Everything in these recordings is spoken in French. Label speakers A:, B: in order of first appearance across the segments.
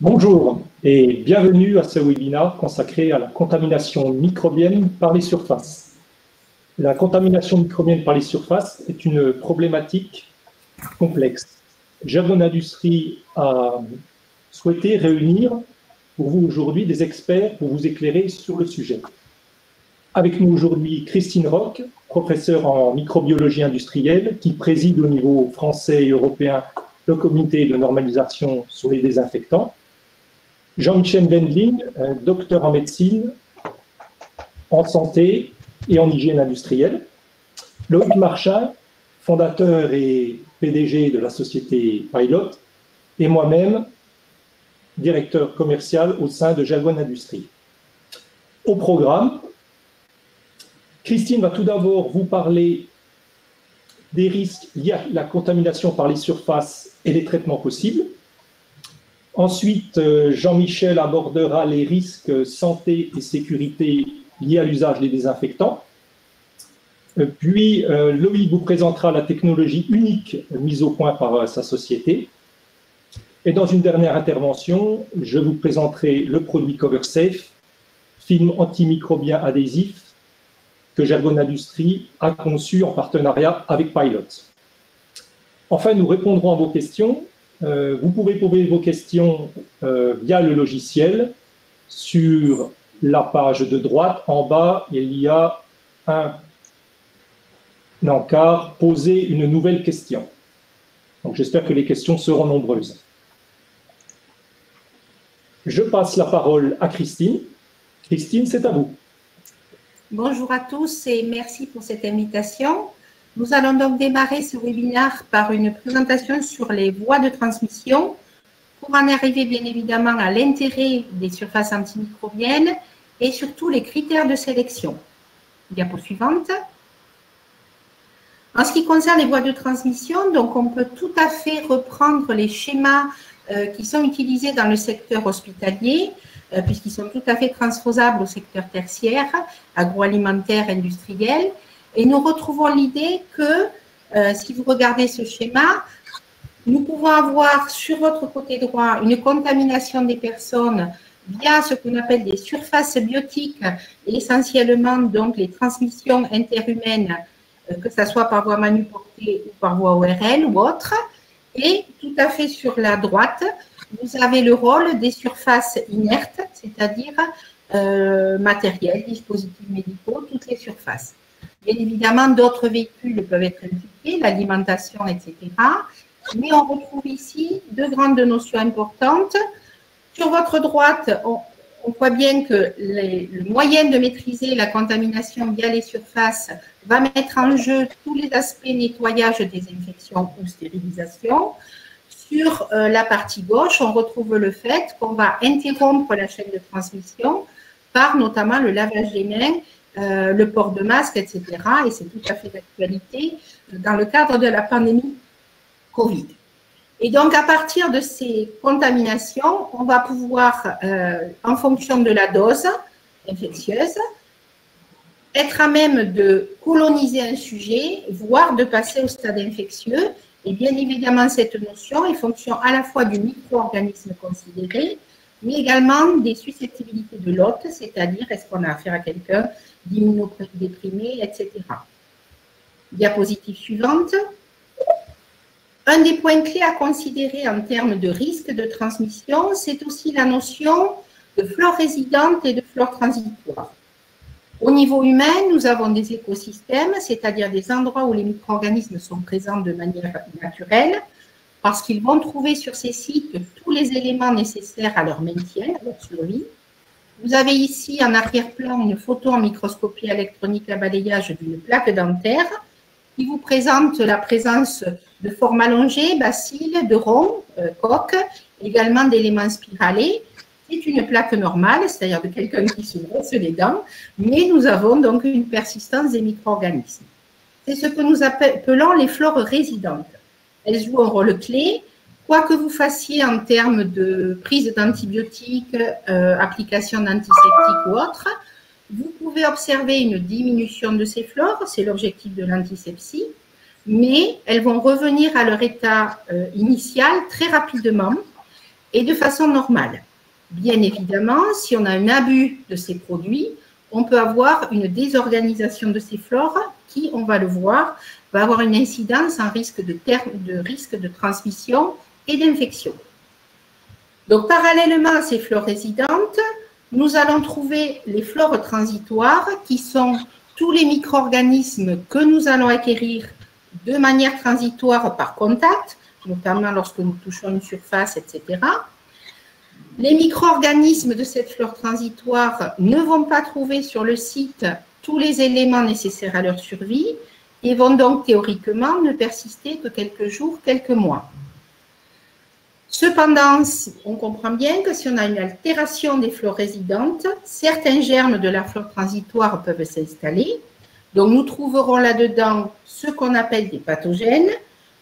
A: Bonjour et bienvenue à ce webinaire consacré à la contamination microbienne par les surfaces. La contamination microbienne par les surfaces est une problématique complexe. Jargon Industrie a souhaité réunir pour vous aujourd'hui des experts pour vous éclairer sur le sujet. Avec nous aujourd'hui Christine Roch, professeure en microbiologie industrielle qui préside au niveau français et européen le comité de normalisation sur les désinfectants. Jean-Michel Wendling, docteur en médecine, en santé et en hygiène industrielle. Loïc Marchand, fondateur et PDG de la société Pilot. Et moi-même, directeur commercial au sein de Jargon Industrie. Au programme, Christine va tout d'abord vous parler des risques liés à la contamination par les surfaces et les traitements possibles. Ensuite, Jean-Michel abordera les risques santé et sécurité liés à l'usage des désinfectants. Puis, Loïc vous présentera la technologie unique mise au point par sa société. Et dans une dernière intervention, je vous présenterai le produit CoverSafe, film antimicrobien adhésif que Jargon Industrie a conçu en partenariat avec Pilot. Enfin, nous répondrons à vos questions. Vous pouvez poser vos questions via le logiciel. Sur la page de droite, en bas, il y a un encart « Poser une nouvelle question ». Donc, j'espère que les questions seront nombreuses. Je passe la parole à Christine. Christine, c'est à vous.
B: Bonjour à tous et merci pour cette invitation. Nous allons donc démarrer ce webinaire par une présentation sur les voies de transmission pour en arriver bien évidemment à l'intérêt des surfaces antimicrobiennes et surtout les critères de sélection. Diapo suivante. En ce qui concerne les voies de transmission, donc on peut tout à fait reprendre les schémas qui sont utilisés dans le secteur hospitalier puisqu'ils sont tout à fait transposables au secteur tertiaire, agroalimentaire, industriel. Et nous retrouvons l'idée que, si vous regardez ce schéma, nous pouvons avoir sur votre côté droit une contamination des personnes via ce qu'on appelle des surfaces biotiques, et essentiellement donc les transmissions interhumaines, que ce soit par voie manuportée ou par voie ORL ou autre. Et tout à fait sur la droite, vous avez le rôle des surfaces inertes, c'est-à-dire matériels, dispositifs médicaux, toutes les surfaces. Bien évidemment, d'autres véhicules peuvent être impliqués, l'alimentation, etc. Mais on retrouve ici deux grandes notions importantes. Sur votre droite, on voit bien que le moyen de maîtriser la contamination via les surfaces va mettre en jeu tous les aspects nettoyage, désinfection ou stérilisation. Sur la partie gauche, on retrouve le fait qu'on va interrompre la chaîne de transmission par notamment le lavage des mains, le port de masque, etc. Et c'est tout à fait d'actualité dans le cadre de la pandémie Covid. Et donc, à partir de ces contaminations, on va pouvoir, en fonction de la dose infectieuse, être à même de coloniser un sujet, voire de passer au stade infectieux. Et bien évidemment, cette notion est fonction à la fois du micro-organisme considéré, mais également des susceptibilités de l'hôte, c'est-à-dire est-ce qu'on a affaire à quelqu'un d'immunodéprimé, etc. Diapositive suivante. Un des points clés à considérer en termes de risque de transmission, c'est aussi la notion de flore résidente et de flore transitoire. Au niveau humain, nous avons des écosystèmes, c'est-à-dire des endroits où les micro-organismes sont présents de manière naturelle, parce qu'ils vont trouver sur ces sites tous les éléments nécessaires à leur maintien, à leur survie. Vous avez ici en arrière-plan une photo en microscopie électronique à balayage d'une plaque dentaire qui vous présente la présence de formes allongées, bacilles, de ronds, coques, également d'éléments spiralés. C'est une plaque normale, c'est-à-dire de quelqu'un qui se brosse les dents, mais nous avons donc une persistance des micro-organismes. C'est ce que nous appelons les flores résidentes. Elles jouent un rôle clé, quoi que vous fassiez en termes de prise d'antibiotiques, application d'antiseptiques ou autre. Vous pouvez observer une diminution de ces flores, c'est l'objectif de l'antisepsie, mais elles vont revenir à leur état initial très rapidement et de façon normale. Bien évidemment, si on a un abus de ces produits, on peut avoir une désorganisation de ces flores qui, on va le voir, va avoir une incidence en risque de transmission et d'infection. Donc, parallèlement à ces flores résidentes, nous allons trouver les flores transitoires qui sont tous les micro-organismes que nous allons acquérir de manière transitoire par contact, notamment lorsque nous touchons une surface, etc. Les micro-organismes de cette flore transitoire ne vont pas trouver sur le site tous les éléments nécessaires à leur survie et vont donc théoriquement ne persister que quelques jours, quelques mois. Cependant, on comprend bien que si on a une altération des flores résidentes, certains germes de la flore transitoire peuvent s'installer. Donc, nous trouverons là-dedans ce qu'on appelle des pathogènes,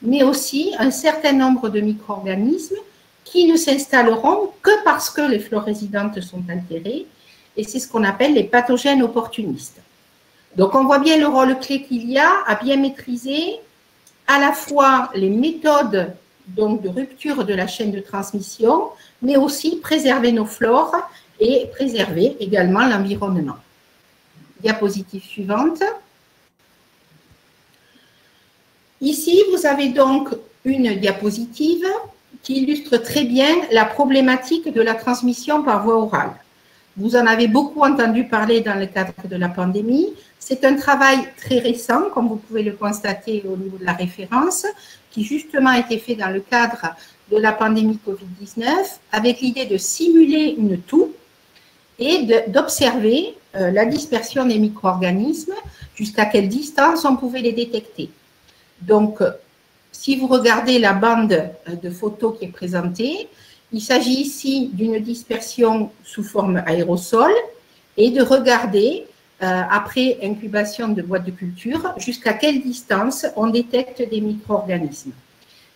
B: mais aussi un certain nombre de micro-organismes qui ne s'installeront que parce que les flores résidentes sont altérées, et c'est ce qu'on appelle les pathogènes opportunistes. Donc, on voit bien le rôle clé qu'il y a à bien maîtriser à la fois les méthodes donc, de rupture de la chaîne de transmission, mais aussi préserver nos flores et préserver également l'environnement. Diapositive suivante. Ici, vous avez donc une diapositive qui illustre très bien la problématique de la transmission par voie orale. Vous en avez beaucoup entendu parler dans le cadre de la pandémie. C'est un travail très récent, comme vous pouvez le constater au niveau de la référence, qui justement a été fait dans le cadre de la pandémie Covid-19, avec l'idée de simuler une toux et d'observer la dispersion des micro-organismes, jusqu'à quelle distance on pouvait les détecter. Donc, si vous regardez la bande de photos qui est présentée, il s'agit ici d'une dispersion sous forme aérosol et de regarder, après incubation de boîtes de culture, jusqu'à quelle distance on détecte des micro-organismes.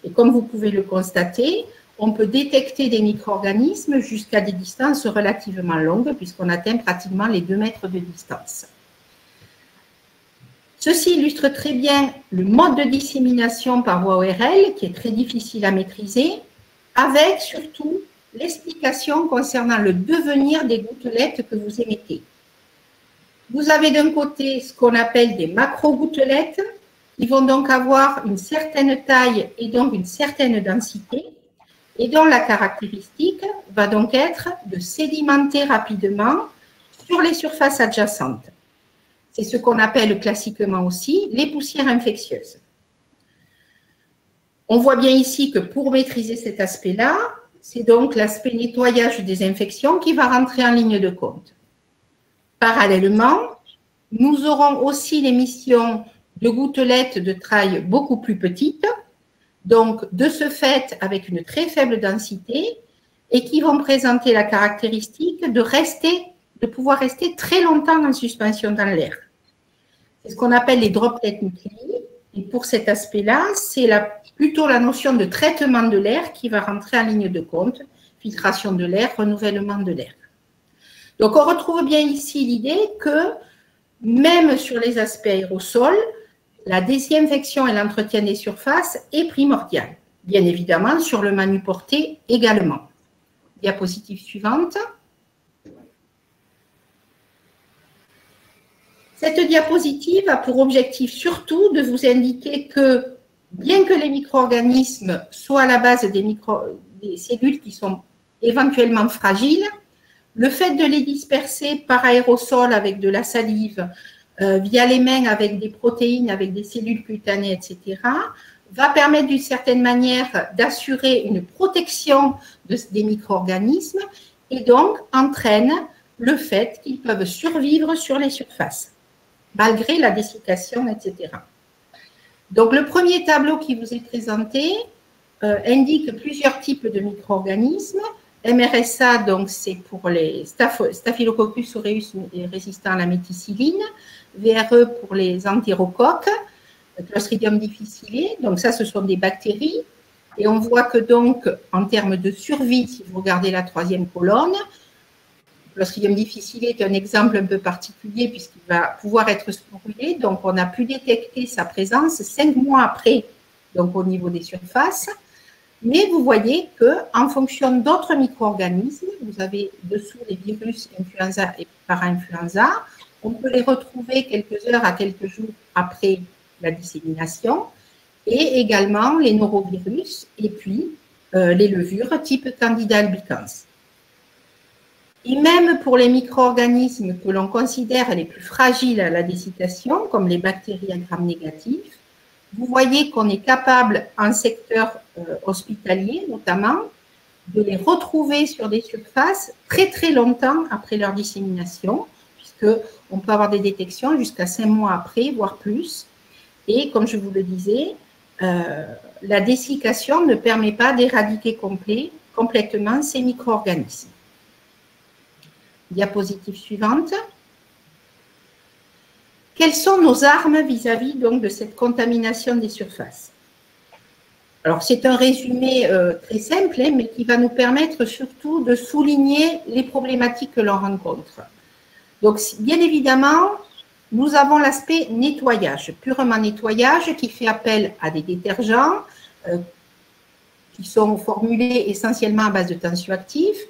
B: Et comme vous pouvez le constater, on peut détecter des micro-organismes jusqu'à des distances relativement longues, puisqu'on atteint pratiquement les 2 mètres de distance. Ceci illustre très bien le mode de dissémination par voie ORL, qui est très difficile à maîtriser, avec surtout l'explication concernant le devenir des gouttelettes que vous émettez. Vous avez d'un côté ce qu'on appelle des macro-gouttelettes, qui vont donc avoir une certaine taille et donc une certaine densité, et dont la caractéristique va donc être de sédimenter rapidement sur les surfaces adjacentes. C'est ce qu'on appelle classiquement aussi les poussières infectieuses. On voit bien ici que pour maîtriser cet aspect-là, c'est donc l'aspect nettoyage des infections qui va rentrer en ligne de compte. Parallèlement, nous aurons aussi l'émission de gouttelettes de taille beaucoup plus petite, donc de ce fait avec une très faible densité et qui vont présenter la caractéristique de pouvoir rester très longtemps en suspension dans l'air. C'est ce qu'on appelle les droplets nucléiques. Et pour cet aspect-là, c'est plutôt la notion de traitement de l'air qui va rentrer en ligne de compte, filtration de l'air, renouvellement de l'air. Donc, on retrouve bien ici l'idée que même sur les aspects aérosols, la désinfection et l'entretien des surfaces est primordial. Bien évidemment, sur le manuporté également. Diapositive suivante. Cette diapositive a pour objectif surtout de vous indiquer que, bien que les micro-organismes soient à la base des cellules qui sont éventuellement fragiles, le fait de les disperser par aérosol avec de la salive, via les mains avec des protéines, avec des cellules cutanées, etc., va permettre d'une certaine manière d'assurer une protection des micro-organismes et donc entraîne le fait qu'ils peuvent survivre sur les surfaces, malgré la dessiccation, etc. Donc, le premier tableau qui vous est présenté indique plusieurs types de micro-organismes. MRSA, donc, c'est pour les Staphylococcus aureus résistants à la méticilline, VRE pour les entérocoques, Clostridium difficile, donc ça, ce sont des bactéries. Et on voit que donc, en termes de survie, si vous regardez la 3e colonne, Clostridium difficile est un exemple un peu particulier puisqu'il va pouvoir être sporulé. Donc, on a pu détecter sa présence 5 mois après, donc au niveau des surfaces. Mais vous voyez qu'en fonction d'autres micro-organismes, vous avez dessous les virus influenza et para-influenza, on peut les retrouver quelques heures à quelques jours après la dissémination, et également les norovirus et puis les levures type Candida albicans. Et même pour les micro-organismes que l'on considère les plus fragiles à la dessiccation, comme les bactéries à gram négatif, vous voyez qu'on est capable, en secteur hospitalier notamment, de les retrouver sur des surfaces très très longtemps après leur dissémination, puisqu'on peut avoir des détections jusqu'à 5 mois après, voire plus. Et comme je vous le disais, la dessiccation ne permet pas d'éradiquer complètement ces micro-organismes. Diapositive suivante. Quelles sont nos armes vis-à-vis donc de cette contamination des surfaces? Alors, c'est un résumé très simple, hein, mais qui va nous permettre surtout de souligner les problématiques que l'on rencontre. Donc, bien évidemment, nous avons l'aspect nettoyage, purement nettoyage, qui fait appel à des détergents qui sont formulés essentiellement à base de tensioactifs.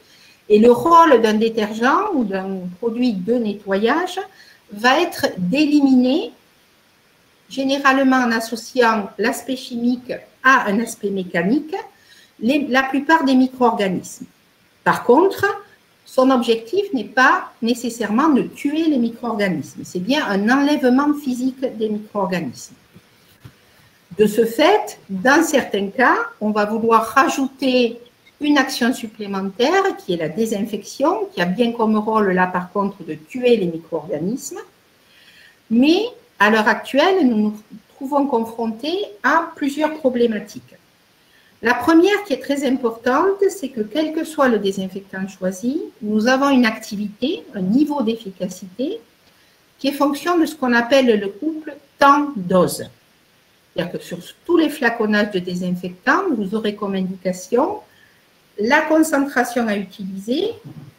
B: Et le rôle d'un détergent ou d'un produit de nettoyage va être d'éliminer, généralement en associant l'aspect chimique à un aspect mécanique, la plupart des micro-organismes. Par contre, son objectif n'est pas nécessairement de tuer les micro-organismes, c'est bien un enlèvement physique des micro-organismes. De ce fait, dans certains cas, on va vouloir rajouter une action supplémentaire qui est la désinfection, qui a bien comme rôle là par contre de tuer les micro-organismes. Mais à l'heure actuelle, nous nous trouvons confrontés à plusieurs problématiques. La première qui est très importante, c'est que quel que soit le désinfectant choisi, nous avons une activité, un niveau d'efficacité qui est fonction de ce qu'on appelle le couple temps-dose. C'est-à-dire que sur tous les flaconnages de désinfectants, vous aurez comme indication la concentration à utiliser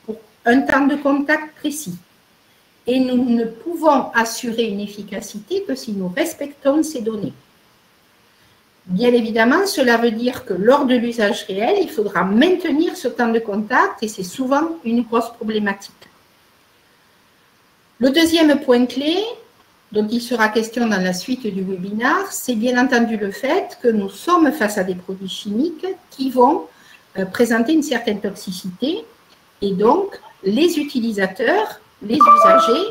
B: pour un temps de contact précis. Et nous ne pouvons assurer une efficacité que si nous respectons ces données. Bien évidemment, cela veut dire que lors de l'usage réel, il faudra maintenir ce temps de contact et c'est souvent une grosse problématique. Le deuxième point clé, dont il sera question dans la suite du webinaire, c'est bien entendu le fait que nous sommes face à des produits chimiques qui vont présenter une certaine toxicité et donc les utilisateurs, les usagers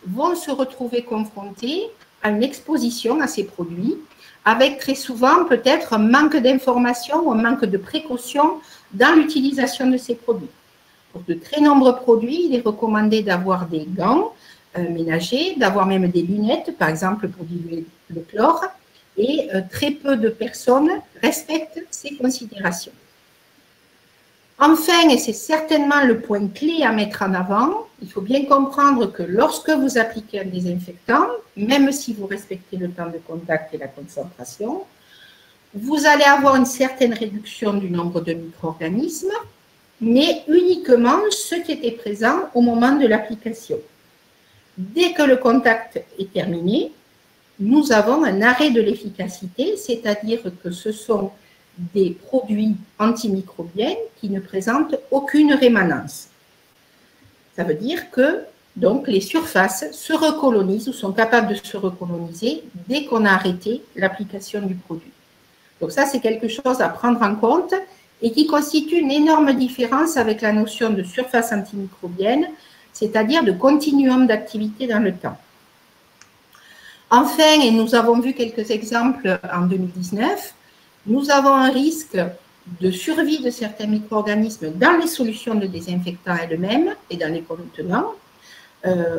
B: vont se retrouver confrontés à une exposition à ces produits avec très souvent peut-être un manque d'information ou un manque de précaution dans l'utilisation de ces produits. Pour de très nombreux produits, il est recommandé d'avoir des gants ménagers, d'avoir même des lunettes, par exemple pour diluer le chlore, et très peu de personnes respectent ces considérations. Enfin, et c'est certainement le point clé à mettre en avant, il faut bien comprendre que lorsque vous appliquez un désinfectant, même si vous respectez le temps de contact et la concentration, vous allez avoir une certaine réduction du nombre de micro-organismes, mais uniquement ceux qui étaient présents au moment de l'application. Dès que le contact est terminé, nous avons un arrêt de l'efficacité, c'est-à-dire que ce sont des produits antimicrobiens qui ne présentent aucune rémanence. Ça veut dire que donc, les surfaces se recolonisent ou sont capables de se recoloniser dès qu'on a arrêté l'application du produit. Donc ça, c'est quelque chose à prendre en compte et qui constitue une énorme différence avec la notion de surface antimicrobienne, c'est-à-dire de continuum d'activité dans le temps. Enfin, et nous avons vu quelques exemples en 2019, nous avons un risque de survie de certains micro-organismes dans les solutions de désinfectants elles-mêmes et dans les contenants,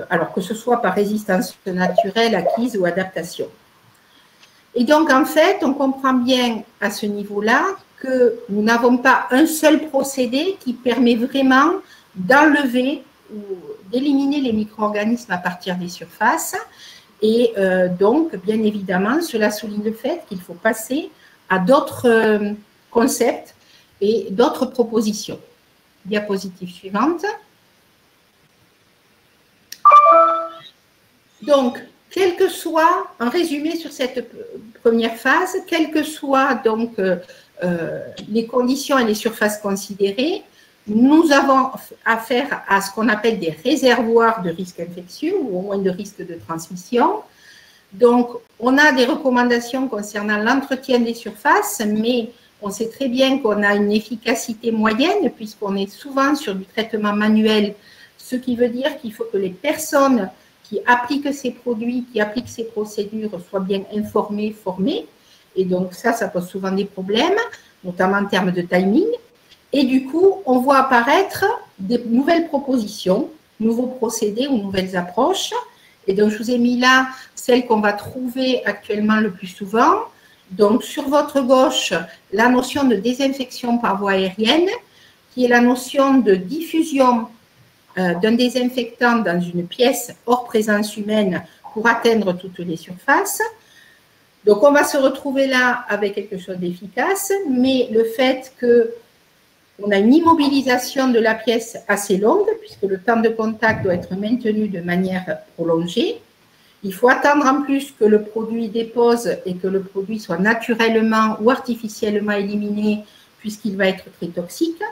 B: alors que ce soit par résistance naturelle, acquise ou adaptation. Et donc, en fait, on comprend bien à ce niveau-là que nous n'avons pas un seul procédé qui permet vraiment d'enlever ou d'éliminer les micro-organismes à partir des surfaces. Et donc, bien évidemment, cela souligne le fait qu'il faut passer à d'autres concepts et d'autres propositions. Diapositive suivante. Donc, quel que soit, un résumé sur cette première phase, quelle que soit donc les conditions et les surfaces considérées, nous avons affaire à ce qu'on appelle des réservoirs de risque infectieux ou au moins de risque de transmission. Donc, on a des recommandations concernant l'entretien des surfaces, mais on sait très bien qu'on a une efficacité moyenne puisqu'on est souvent sur du traitement manuel, ce qui veut dire qu'il faut que les personnes qui appliquent ces produits, qui appliquent ces procédures soient bien informées, formées. Et donc ça pose souvent des problèmes, notamment en termes de timing. Et du coup, on voit apparaître des nouvelles propositions, nouveaux procédés ou nouvelles approches. Et donc, je vous ai mis là celles qu'on va trouver actuellement le plus souvent. Donc, sur votre gauche, la notion de désinfection par voie aérienne, qui est la notion de diffusion d'un désinfectant dans une pièce hors présence humaine pour atteindre toutes les surfaces. Donc, on va se retrouver là avec quelque chose d'efficace, mais le fait qu'on a une immobilisation de la pièce assez longue, puisque le temps de contact doit être maintenu de manière prolongée. Il faut attendre en plus que le produit dépose et que le produit soit naturellement ou artificiellement éliminé, puisqu'il va être très toxique.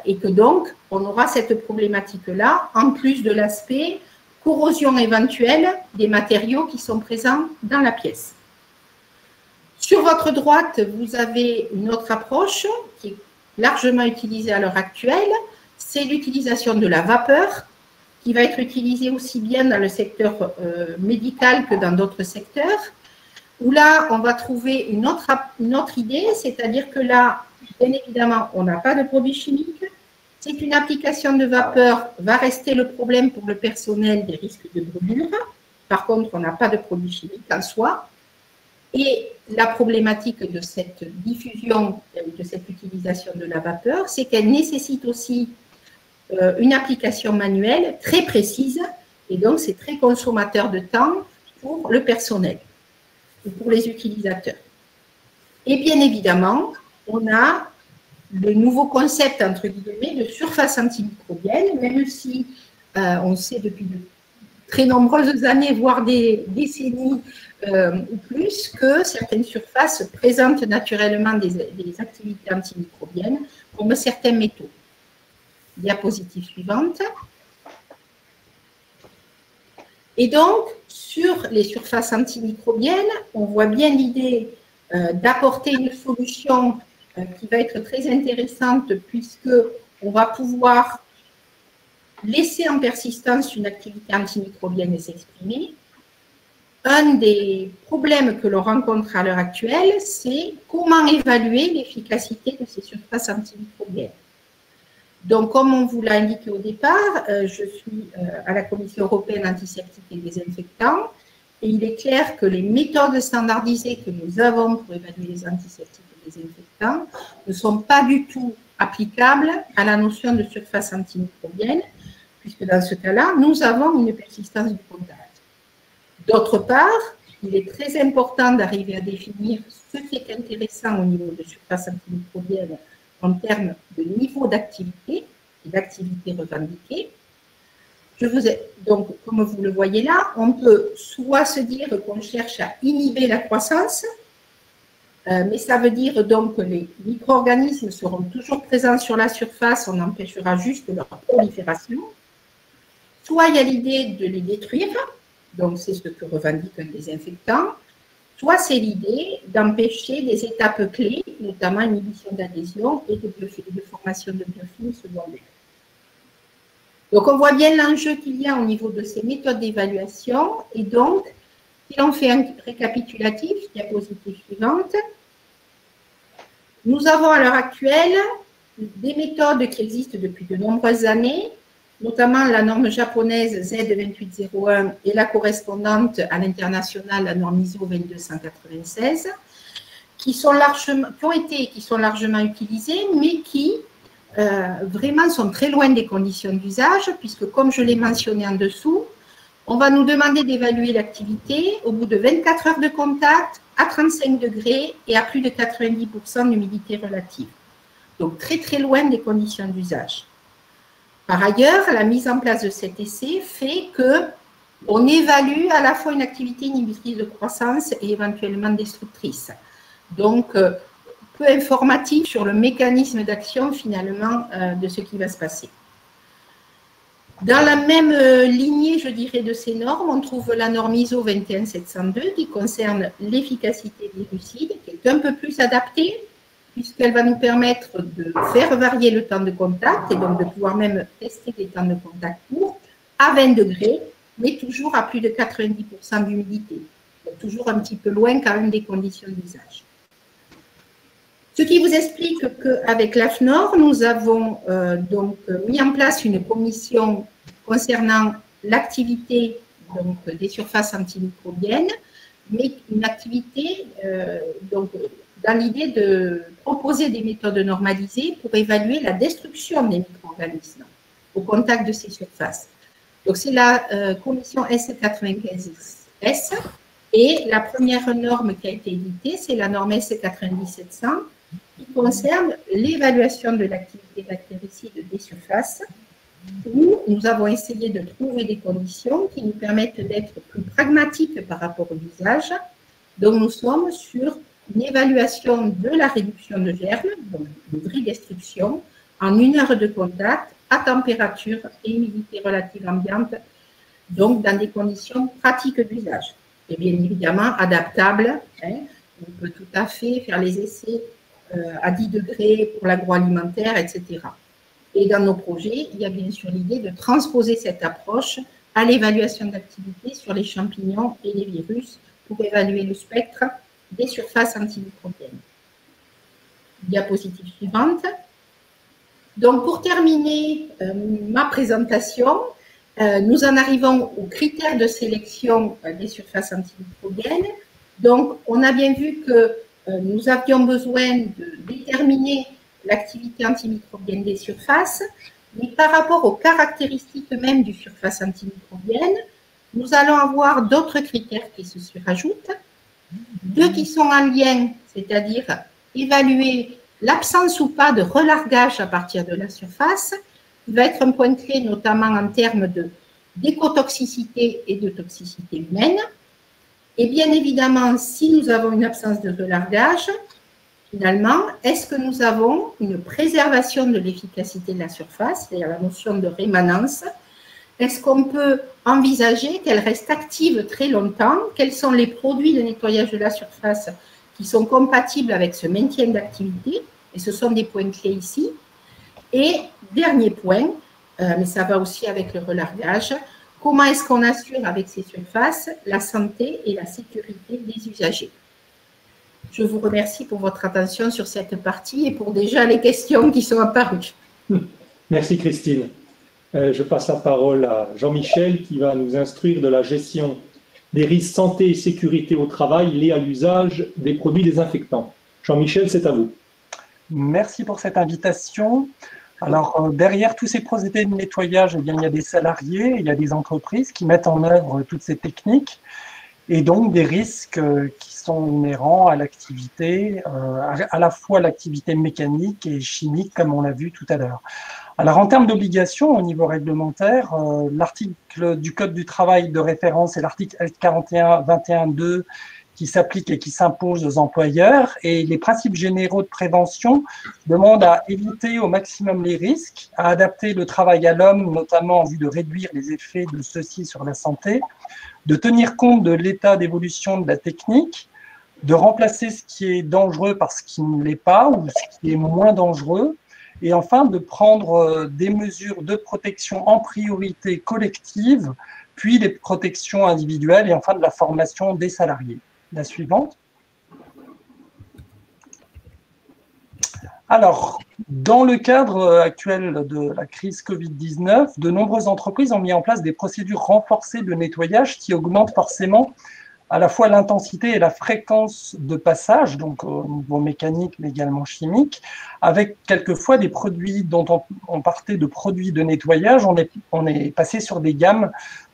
B: Et que donc, on aura cette problématique-là, en plus de l'aspect corrosion éventuelle des matériaux qui sont présents dans la pièce. Sur votre droite, vous avez une autre approche qui est largement utilisée à l'heure actuelle, c'est l'utilisation de la vapeur, qui va être utilisée aussi bien dans le secteur médical que dans d'autres secteurs, où là, on va trouver une autre idée, c'est-à-dire que là, bien évidemment, on n'a pas de produits chimiques. C'est une application de vapeur, va rester le problème pour le personnel des risques de brûlure. Par contre, on n'a pas de produits chimiques en soi. Et la problématique de cette diffusion, de cette utilisation de la vapeur, c'est qu'elle nécessite aussi une application manuelle très précise. Et donc, c'est très consommateur de temps pour le personnel ou pour les utilisateurs. Et bien évidemment, on a le nouveau concept, entre guillemets, de surface antimicrobienne, même si on sait depuis de très nombreuses années, voire des décennies ou plus, que certaines surfaces présentent naturellement des activités antimicrobiennes, comme certains métaux. Diapositive suivante. Et donc, sur les surfaces antimicrobiennes, on voit bien l'idée d'apporter une solution qui va être très intéressante puisque on va pouvoir laisser en persistance une activité antimicrobienne s'exprimer. Un des problèmes que l'on rencontre à l'heure actuelle, c'est comment évaluer l'efficacité de ces surfaces antimicrobiennes. Donc, comme on vous l'a indiqué au départ, je suis à la Commission européenne antiseptique et désinfectants, et il est clair que les méthodes standardisées que nous avons pour évaluer les antiseptiques et désinfectants ne sont pas du tout applicables à la notion de surface antimicrobienne, puisque dans ce cas-là, nous avons une persistance du contact. D'autre part, il est très important d'arriver à définir ce qui est intéressant au niveau de surface antimicrobienne en termes de niveau d'activité et d'activité revendiquée. Donc, comme vous le voyez là, on peut soit se dire qu'on cherche à inhiber la croissance, mais ça veut dire donc que les micro-organismes seront toujours présents sur la surface, on empêchera juste leur prolifération. Soit il y a l'idée de les détruire, donc c'est ce que revendique un désinfectant, soit c'est l'idée d'empêcher des étapes clés, notamment inhibition d'adhésion et de formation de biofilms secondaires. Donc, on voit bien l'enjeu qu'il y a au niveau de ces méthodes d'évaluation. Et donc, si on fait un récapitulatif, diapositive suivante, nous avons à l'heure actuelle des méthodes qui existent depuis de nombreuses années, notamment la norme japonaise Z2801 et la correspondante à l'international, la norme ISO 22196, qui sont largement utilisées, mais qui vraiment sont très loin des conditions d'usage, puisque comme je l'ai mentionné en dessous, on va nous demander d'évaluer l'activité au bout de 24 heures de contact, à 35 degrés et à plus de 90% d'humidité relative. Donc très très loin des conditions d'usage. Par ailleurs, la mise en place de cet essai fait qu'on évalue à la fois une activité inhibitrice de croissance et éventuellement destructrice. Donc, peu informatif sur le mécanisme d'action finalement de ce qui va se passer. Dans la même lignée, je dirais, de ces normes, on trouve la norme ISO 21702 qui concerne l'efficacité virucide, qui est un peu plus adaptée, puisqu'elle va nous permettre de faire varier le temps de contact et donc de pouvoir même tester des temps de contact courts à 20 degrés, mais toujours à plus de 90% d'humidité. Donc toujours un petit peu loin quand même des conditions d'usage. Ce qui vous explique qu'avec l'AFNOR, nous avons donc mis en place une commission concernant l'activité des surfaces antimicrobiennes, mais une activité donc, dans l'idée de proposer des méthodes normalisées pour évaluer la destruction des micro-organismes au contact de ces surfaces. Donc c'est la commission S95S et la première norme qui a été éditée, c'est la norme S90700 qui concerne l'évaluation de l'activité bactéricide des surfaces, où nous avons essayé de trouver des conditions qui nous permettent d'être plus pragmatiques par rapport au usage. Donc nous sommes sur une évaluation de la réduction de germes, donc de vraie destruction, en 1 heure de contact, à température et humidité relative ambiante, donc dans des conditions pratiques d'usage. Et bien évidemment adaptables, hein, on peut tout à fait faire les essais à 10 degrés pour l'agroalimentaire, etc. Et dans nos projets, il y a bien sûr l'idée de transposer cette approche à l'évaluation d'activité sur les champignons et les virus pour évaluer le spectre des surfaces antimicrobiennes. Diapositive suivante. Donc, pour terminer ma présentation, nous en arrivons aux critères de sélection des surfaces antimicrobiennes. Donc, on a bien vu que nous avions besoin de déterminer l'activité antimicrobienne des surfaces, mais par rapport aux caractéristiques mêmes du surface antimicrobienne, nous allons avoir d'autres critères qui se surajoutent, 2 qui sont en lien, c'est-à-dire évaluer l'absence ou pas de relargage à partir de la surface, qui va être un point clé notamment en termes d'écotoxicité et de toxicité humaine. Et bien évidemment, si nous avons une absence de relargage, finalement, est-ce que nous avons une préservation de l'efficacité de la surface, c'est-à-dire la notion de rémanence? Est-ce qu'on peut envisager qu'elle reste active très longtemps? Quels sont les produits de nettoyage de la surface qui sont compatibles avec ce maintien d'activité? Et ce sont des points clés ici. Et dernier point, mais ça va aussi avec le relargage, comment est-ce qu'on assure avec ces surfaces la santé et la sécurité des usagers? Je vous remercie pour votre attention sur cette partie et pour déjà les questions qui sont apparues.
A: Merci Christine. Je passe la parole à Jean-Michel qui va nous instruire de la gestion des risques santé et sécurité au travail liés à l'usage des produits désinfectants. Jean-Michel, c'est à vous.
C: Merci pour cette invitation. Alors, derrière tous ces procédés de nettoyage, eh bien, il y a des salariés, il y a des entreprises qui mettent en œuvre toutes ces techniques et donc des risques qui sont inhérents à l'activité, à la fois l'activité mécanique et chimique, comme on l'a vu tout à l'heure. Alors, en termes d'obligations au niveau réglementaire, l'article du Code du travail de référence est l'article L41-21-2 qui s'applique et qui s'impose aux employeurs, et les principes généraux de prévention demandent à éviter au maximum les risques, à adapter le travail à l'homme, notamment en vue de réduire les effets de ceux-ci sur la santé, de tenir compte de l'état d'évolution de la technique, de remplacer ce qui est dangereux par ce qui ne l'est pas ou ce qui est moins dangereux, et enfin de prendre des mesures de protection en priorité collective, puis les protections individuelles et enfin de la formation des salariés. La suivante. Alors, dans le cadre actuel de la crise Covid-19, de nombreuses entreprises ont mis en place des procédures renforcées de nettoyage qui augmentent forcément à la fois l'intensité et la fréquence de passage, donc au niveau mécanique mais également chimique, avec quelquefois des produits dont on partait de produits de nettoyage, on est passé sur des gammes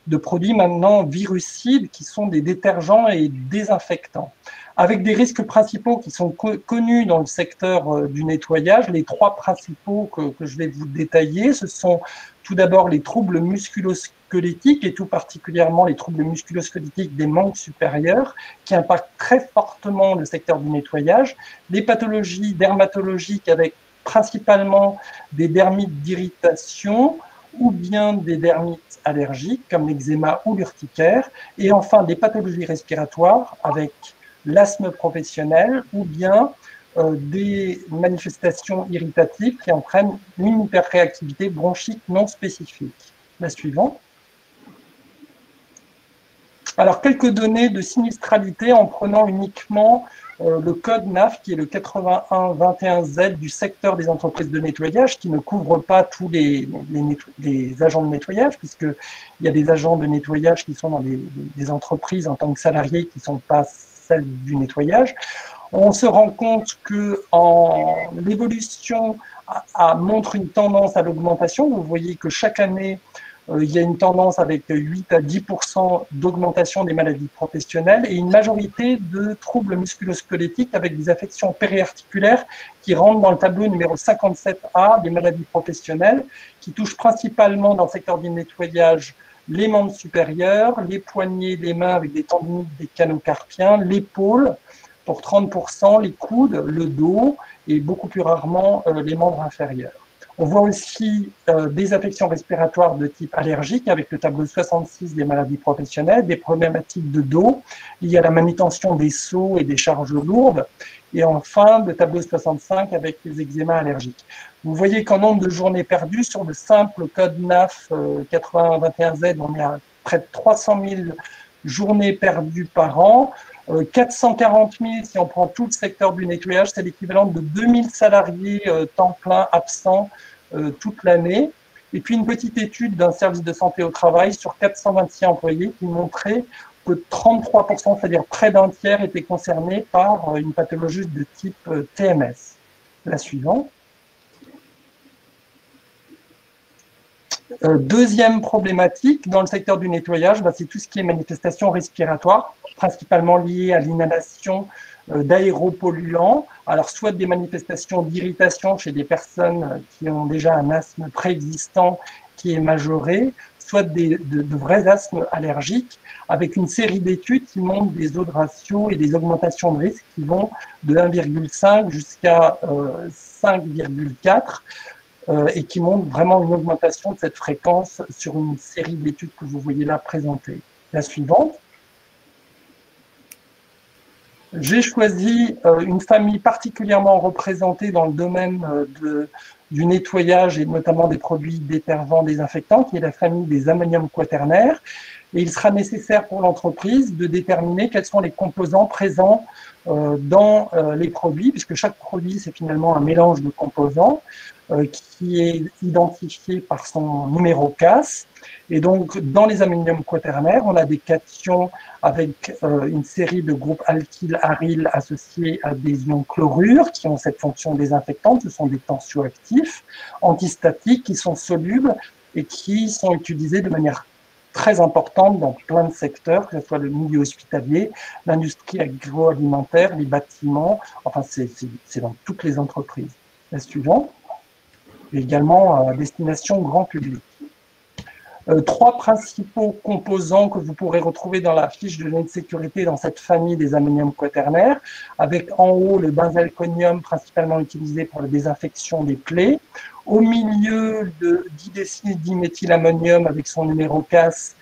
C: de produits maintenant virucides qui sont des détergents et désinfectants, avec des risques principaux qui sont connus dans le secteur du nettoyage. Les 3 principaux que je vais vous détailler, ce sont tout d'abord les troubles musculo-squelettiques et tout particulièrement les troubles musculo-squelettiques des membres supérieurs qui impactent très fortement le secteur du nettoyage, les pathologies dermatologiques avec principalement des dermites d'irritation ou bien des dermites allergiques comme l'eczéma ou l'urticaire, et enfin des pathologies respiratoires avec l'asthme professionnel ou bien des manifestations irritatives qui entraînent une hyperréactivité bronchique non spécifique. La suivante. Alors, quelques données de sinistralité en prenant uniquement le code NAF, qui est le 8121Z du secteur des entreprises de nettoyage, qui ne couvre pas tous les agents de nettoyage, puisqu'il y a des agents de nettoyage qui sont dans des entreprises en tant que salariés qui ne sont pas celles du nettoyage. On se rend compte que l'évolution montre une tendance à l'augmentation. Vous voyez que chaque année, il y a une tendance avec 8 à 10% d'augmentation des maladies professionnelles et une majorité de troubles musculo-squelettiques avec des affections périarticulaires qui rentrent dans le tableau numéro 57A des maladies professionnelles, qui touchent principalement dans le secteur du nettoyage les membres supérieurs, les poignets, les mains avec des tendinites des canaux carpiens, l'épaule, pour 30%, les coudes, le dos et beaucoup plus rarement les membres inférieurs. On voit aussi des affections respiratoires de type allergique avec le tableau 66 des maladies professionnelles, des problématiques de dos liées à la manutention des seaux et des charges lourdes, et enfin le tableau 65 avec les eczémas allergiques. Vous voyez qu'en nombre de journées perdues, sur le simple code NAF 8121Z, on est à près de 300 000 journées perdues par an. 440 000, si on prend tout le secteur du nettoyage, c'est l'équivalent de 2000 salariés temps plein absents toute l'année. Et puis une petite étude d'un service de santé au travail sur 426 employés qui montrait que 33%, c'est-à-dire près d'un tiers, étaient concernés par une pathologie de type TMS. La suivante. Deuxième problématique dans le secteur du nettoyage, c'est tout ce qui est manifestations respiratoires, principalement liées à l'inhalation d'aéropolluants. Alors, soit des manifestations d'irritation chez des personnes qui ont déjà un asthme préexistant qui est majoré, soit de vrais asthmes allergiques, avec une série d'études qui montrent des odds ratios et des augmentations de risque qui vont de 1,5 jusqu'à 5,4. Et qui montre vraiment une augmentation de cette fréquence sur une série d'études que vous voyez là présentées. La suivante. J'ai choisi une famille particulièrement représentée dans le domaine du nettoyage et notamment des produits détergents désinfectants, qui est la famille des ammoniums quaternaires. Et il sera nécessaire pour l'entreprise de déterminer quels sont les composants présents dans les produits, puisque chaque produit, c'est finalement un mélange de composants qui est identifié par son numéro CAS. Et donc, dans les ammoniums quaternaires, on a des cations avec une série de groupes alkyl-aryl associés à des ions chlorure qui ont cette fonction désinfectante. Ce sont des tensioactifs antistatiques qui sont solubles et qui sont utilisés de manière très importante dans plein de secteurs, que ce soit le milieu hospitalier, l'industrie agroalimentaire, les bâtiments, enfin c'est dans toutes les entreprises. La suivante, et également à destination grand public. Trois principaux composants que vous pourrez retrouver dans la fiche de données de sécurité dans cette famille des ammoniums quaternaires, avec en haut le benzalconium principalement utilisé pour la désinfection des plaies, au milieu de didécyl-diméthylammonium avec son numéro CAS,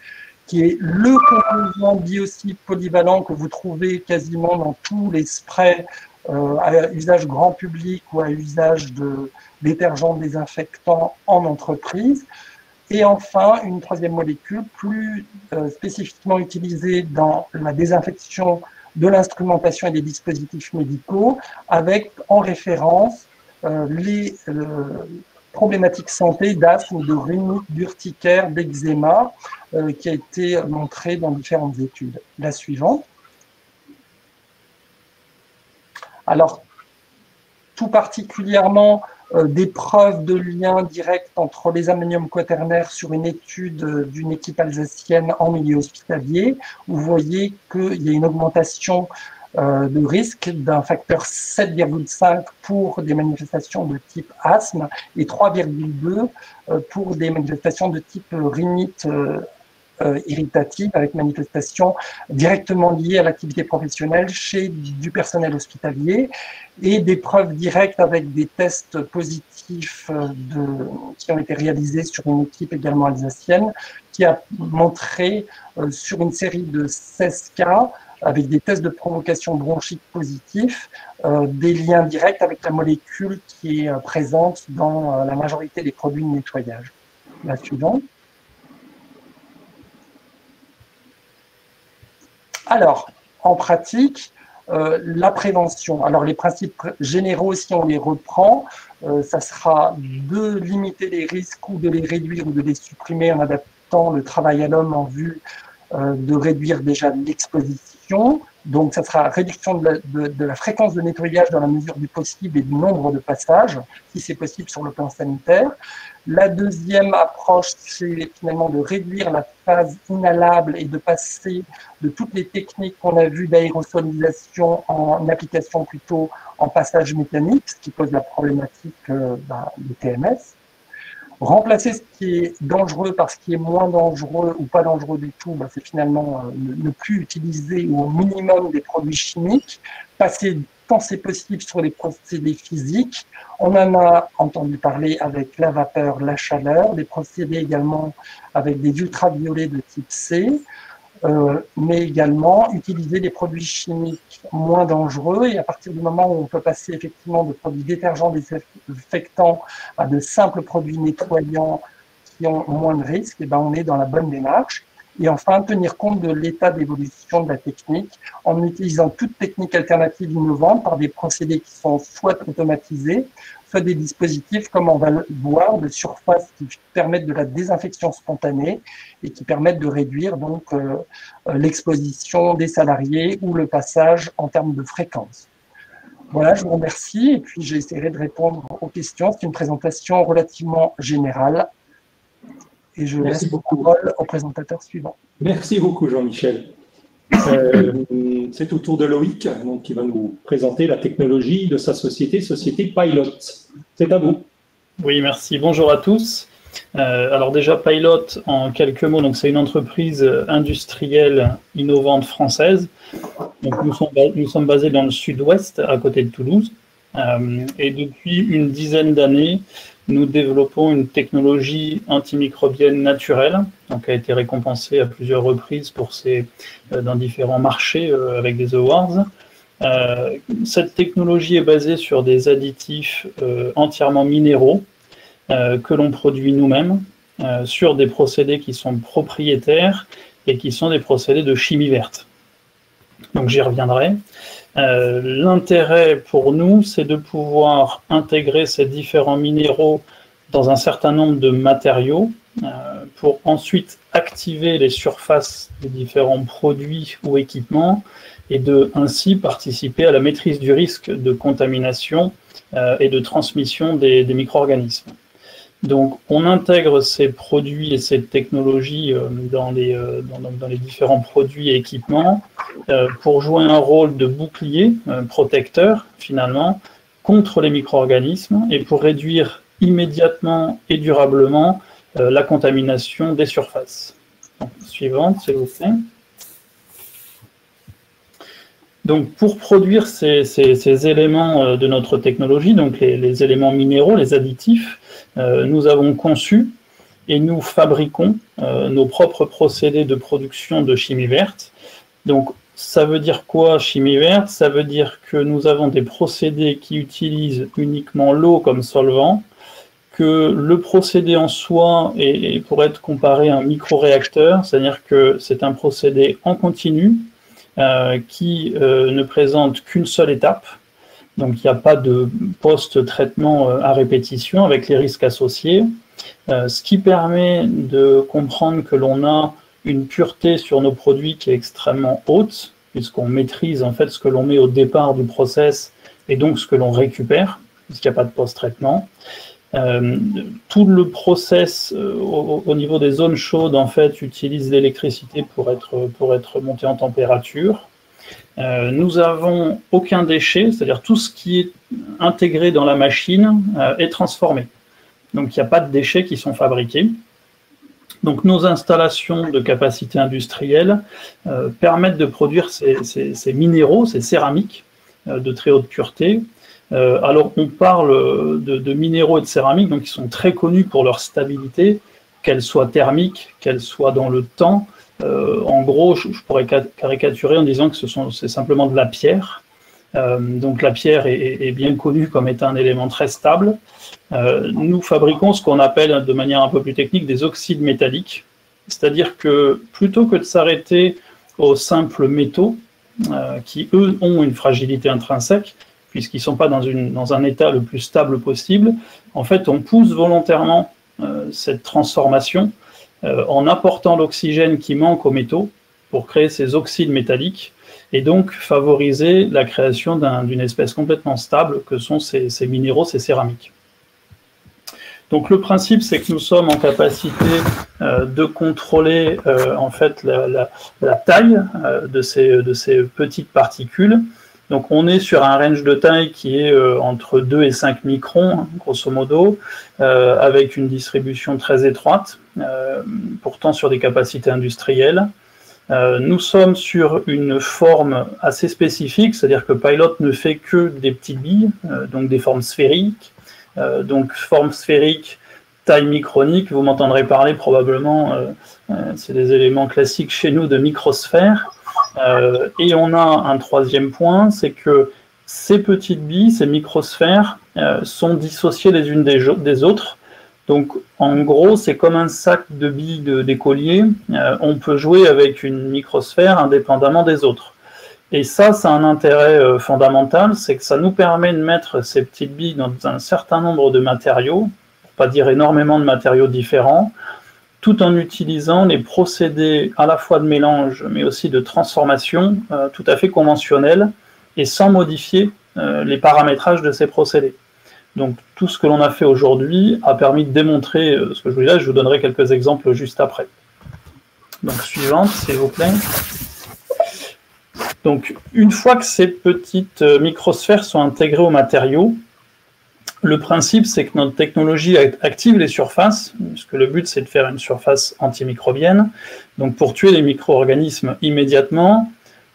C: qui est le composant biocide polyvalent que vous trouvez quasiment dans tous les sprays à usage grand public ou à usage de détergents désinfectants en entreprise. Et enfin, une troisième molécule plus spécifiquement utilisée dans la désinfection de l'instrumentation et des dispositifs médicaux, avec en référence les problématiques santé d'asthme, de rhinite, d'urticaire, d'eczéma, qui a été montré dans différentes études. La suivante. Alors, tout particulièrement, des preuves de lien direct entre les ammoniums quaternaires sur une étude d'une équipe alsacienne en milieu hospitalier. Vous voyez qu'il y a une augmentation de risque d'un facteur 7,5 pour des manifestations de type asthme et 3,2 pour des manifestations de type rhinite irritative avec manifestations directement liées à l'activité professionnelle chez du personnel hospitalier et des preuves directes avec des tests positifs qui ont été réalisés sur une équipe également alsacienne qui a montré sur une série de 16 cas avec des tests de provocation bronchique positifs, des liens directs avec la molécule qui est présente dans la majorité des produits de nettoyage. La suivante. Alors, en pratique, la prévention. Alors, les principes généraux, si on les reprend, ça sera de limiter les risques ou de les réduire ou de les supprimer en adaptant le travail à l'homme en vue de réduire déjà l'exposition. Donc, ça sera réduction de la fréquence de nettoyage dans la mesure du possible et du nombre de passages, si c'est possible sur le plan sanitaire. La deuxième approche, c'est finalement de réduire la phase inhalable et de passer de toutes les techniques qu'on a vues d'aérosolisation en application plutôt en passage mécanique, ce qui pose la problématique des TMS. Remplacer ce qui est dangereux par ce qui est moins dangereux ou pas dangereux du tout, c'est finalement ne plus utiliser ou au minimum des produits chimiques, passer quand c'est possible sur les procédés physiques. On en a entendu parler avec la vapeur, la chaleur, des procédés également avec des ultraviolets de type C, mais également utiliser des produits chimiques moins dangereux. Et à partir du moment où on peut passer effectivement de produits détergents, désinfectants à de simples produits nettoyants qui ont moins de risques, et on est dans la bonne démarche. Et enfin, tenir compte de l'état d'évolution de la technique en utilisant toute technique alternative innovante par des procédés qui sont soit automatisés, soit des dispositifs, comme on va le voir, de surface qui permettent de la désinfection spontanée et qui permettent de réduire donc l'exposition des salariés ou le passage en termes de fréquence. Voilà, je vous remercie et puis j'essaierai de répondre aux questions. C'est une présentation relativement générale. Et je laisse la parole au présentateur suivant.
A: Merci beaucoup, Jean-Michel. C'est au tour de Loïc, donc, qui va nous présenter la technologie de sa société Pilot. C'est à vous.
D: Oui, merci. Bonjour à tous. Alors déjà, Pilot, en quelques mots, donc c'est une entreprise industrielle innovante française. Donc nous sommes basés dans le sud-ouest, à côté de Toulouse. Et depuis une dizaine d'années, nous développons une technologie antimicrobienne naturelle, donc qui a été récompensée à plusieurs reprises dans différents marchés avec des awards. Cette technologie est basée sur des additifs entièrement minéraux que l'on produit nous-mêmes sur des procédés qui sont propriétaires et qui sont des procédés de chimie verte. Donc j'y reviendrai. L'intérêt pour nous, c'est de pouvoir intégrer ces différents minéraux dans un certain nombre de matériaux pour ensuite activer les surfaces des différents produits ou équipements et de ainsi participer à la maîtrise du risque de contamination et de transmission des micro-organismes. Donc, on intègre ces produits et ces technologies dans les différents produits et équipements pour jouer un rôle de bouclier protecteur, finalement, contre les micro-organismes et pour réduire immédiatement et durablement la contamination des surfaces. Donc, suivante, s'il vous plaît. Donc, pour produire ces éléments de notre technologie, donc les éléments minéraux, les additifs, nous avons conçu et nous fabriquons nos propres procédés de production de chimie verte. Donc, ça veut dire quoi, chimie verte? Ça veut dire que nous avons des procédés qui utilisent uniquement l'eau comme solvant, que le procédé en soi pourrait être comparé à un microréacteur, c'est-à-dire que c'est un procédé en continu qui ne présente qu'une seule étape. Donc, il n'y a pas de post-traitement à répétition avec les risques associés, ce qui permet de comprendre que l'on a une pureté sur nos produits qui est extrêmement haute, puisqu'on maîtrise en fait ce que l'on met au départ du process et donc ce que l'on récupère, puisqu'il n'y a pas de post-traitement. Tout le process au niveau des zones chaudes en fait utilise l'électricité pour être monté en température. nous avons aucun déchet, c'est-à-dire tout ce qui est intégré dans la machine est transformé. Donc il n'y a pas de déchets qui sont fabriqués. Donc nos installations de capacité industrielle permettent de produire ces minéraux, ces céramiques de très haute pureté. Alors on parle de minéraux et de céramiques donc, qui sont très connus pour leur stabilité, qu'elles soient thermiques, qu'elles soient dans le temps. En gros, je pourrais caricaturer en disant que c'est simplement de la pierre. Donc la pierre est bien connue comme étant un élément très stable. Nous fabriquons ce qu'on appelle de manière un peu plus technique des oxydes métalliques, c'est-à-dire que plutôt que de s'arrêter aux simples métaux, qui eux ont une fragilité intrinsèque, puisqu'ils ne sont pas dans un état le plus stable possible, en fait on pousse volontairement cette transformation en apportant l'oxygène qui manque aux métaux pour créer ces oxydes métalliques et donc favoriser la création d'une espèce complètement stable que sont ces minéraux, ces céramiques. Donc le principe, c'est que nous sommes en capacité de contrôler en fait la taille de ces petites particules. Donc on est sur un range de taille qui est entre 2 et 5 microns, grosso modo, avec une distribution très étroite, pourtant sur des capacités industrielles. Nous sommes sur une forme assez spécifique, c'est-à-dire que Pilot ne fait que des petites billes, donc des formes sphériques. Donc forme sphérique, taille micronique, vous m'entendrez parler probablement, c'est des éléments classiques chez nous de microsphère. Et on a un troisième point, c'est que ces petites billes, ces microsphères, sont dissociées les unes des autres. Donc en gros, c'est comme un sac de billes d'écolier, on peut jouer avec une microsphère indépendamment des autres. Et ça a un intérêt fondamental, c'est que ça nous permet de mettre ces petites billes dans un certain nombre de matériaux, pour pas dire énormément de matériaux différents, tout en utilisant les procédés à la fois de mélange, mais aussi de transformation tout à fait conventionnels, et sans modifier les paramétrages de ces procédés. Donc tout ce que l'on a fait aujourd'hui a permis de démontrer ce que je vous disais, je vous donnerai quelques exemples juste après. Donc suivante, s'il vous plaît. Donc, une fois que ces petites microsphères sont intégrées aux matériaux, le principe, c'est que notre technologie active les surfaces, puisque le but, c'est de faire une surface antimicrobienne, donc pour tuer les micro-organismes immédiatement,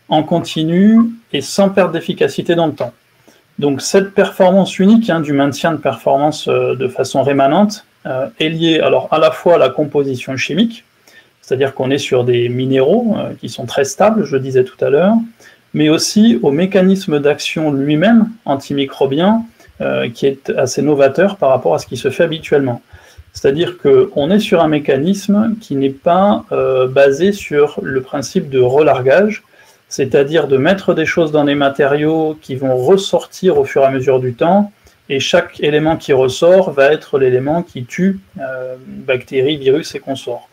D: en continu et sans perte d'efficacité dans le temps. Donc, cette performance unique du maintien de performance de façon rémanente est liée alors à la fois à la composition chimique, c'est-à-dire qu'on est sur des minéraux qui sont très stables, je le disais tout à l'heure, mais aussi au mécanisme d'action lui-même, antimicrobien, qui est assez novateur par rapport à ce qui se fait habituellement. C'est-à-dire qu'on est sur un mécanisme qui n'est pas basé sur le principe de relargage, c'est-à-dire de mettre des choses dans des matériaux qui vont ressortir au fur et à mesure du temps, et chaque élément qui ressort va être l'élément qui tue bactéries, virus et consorts.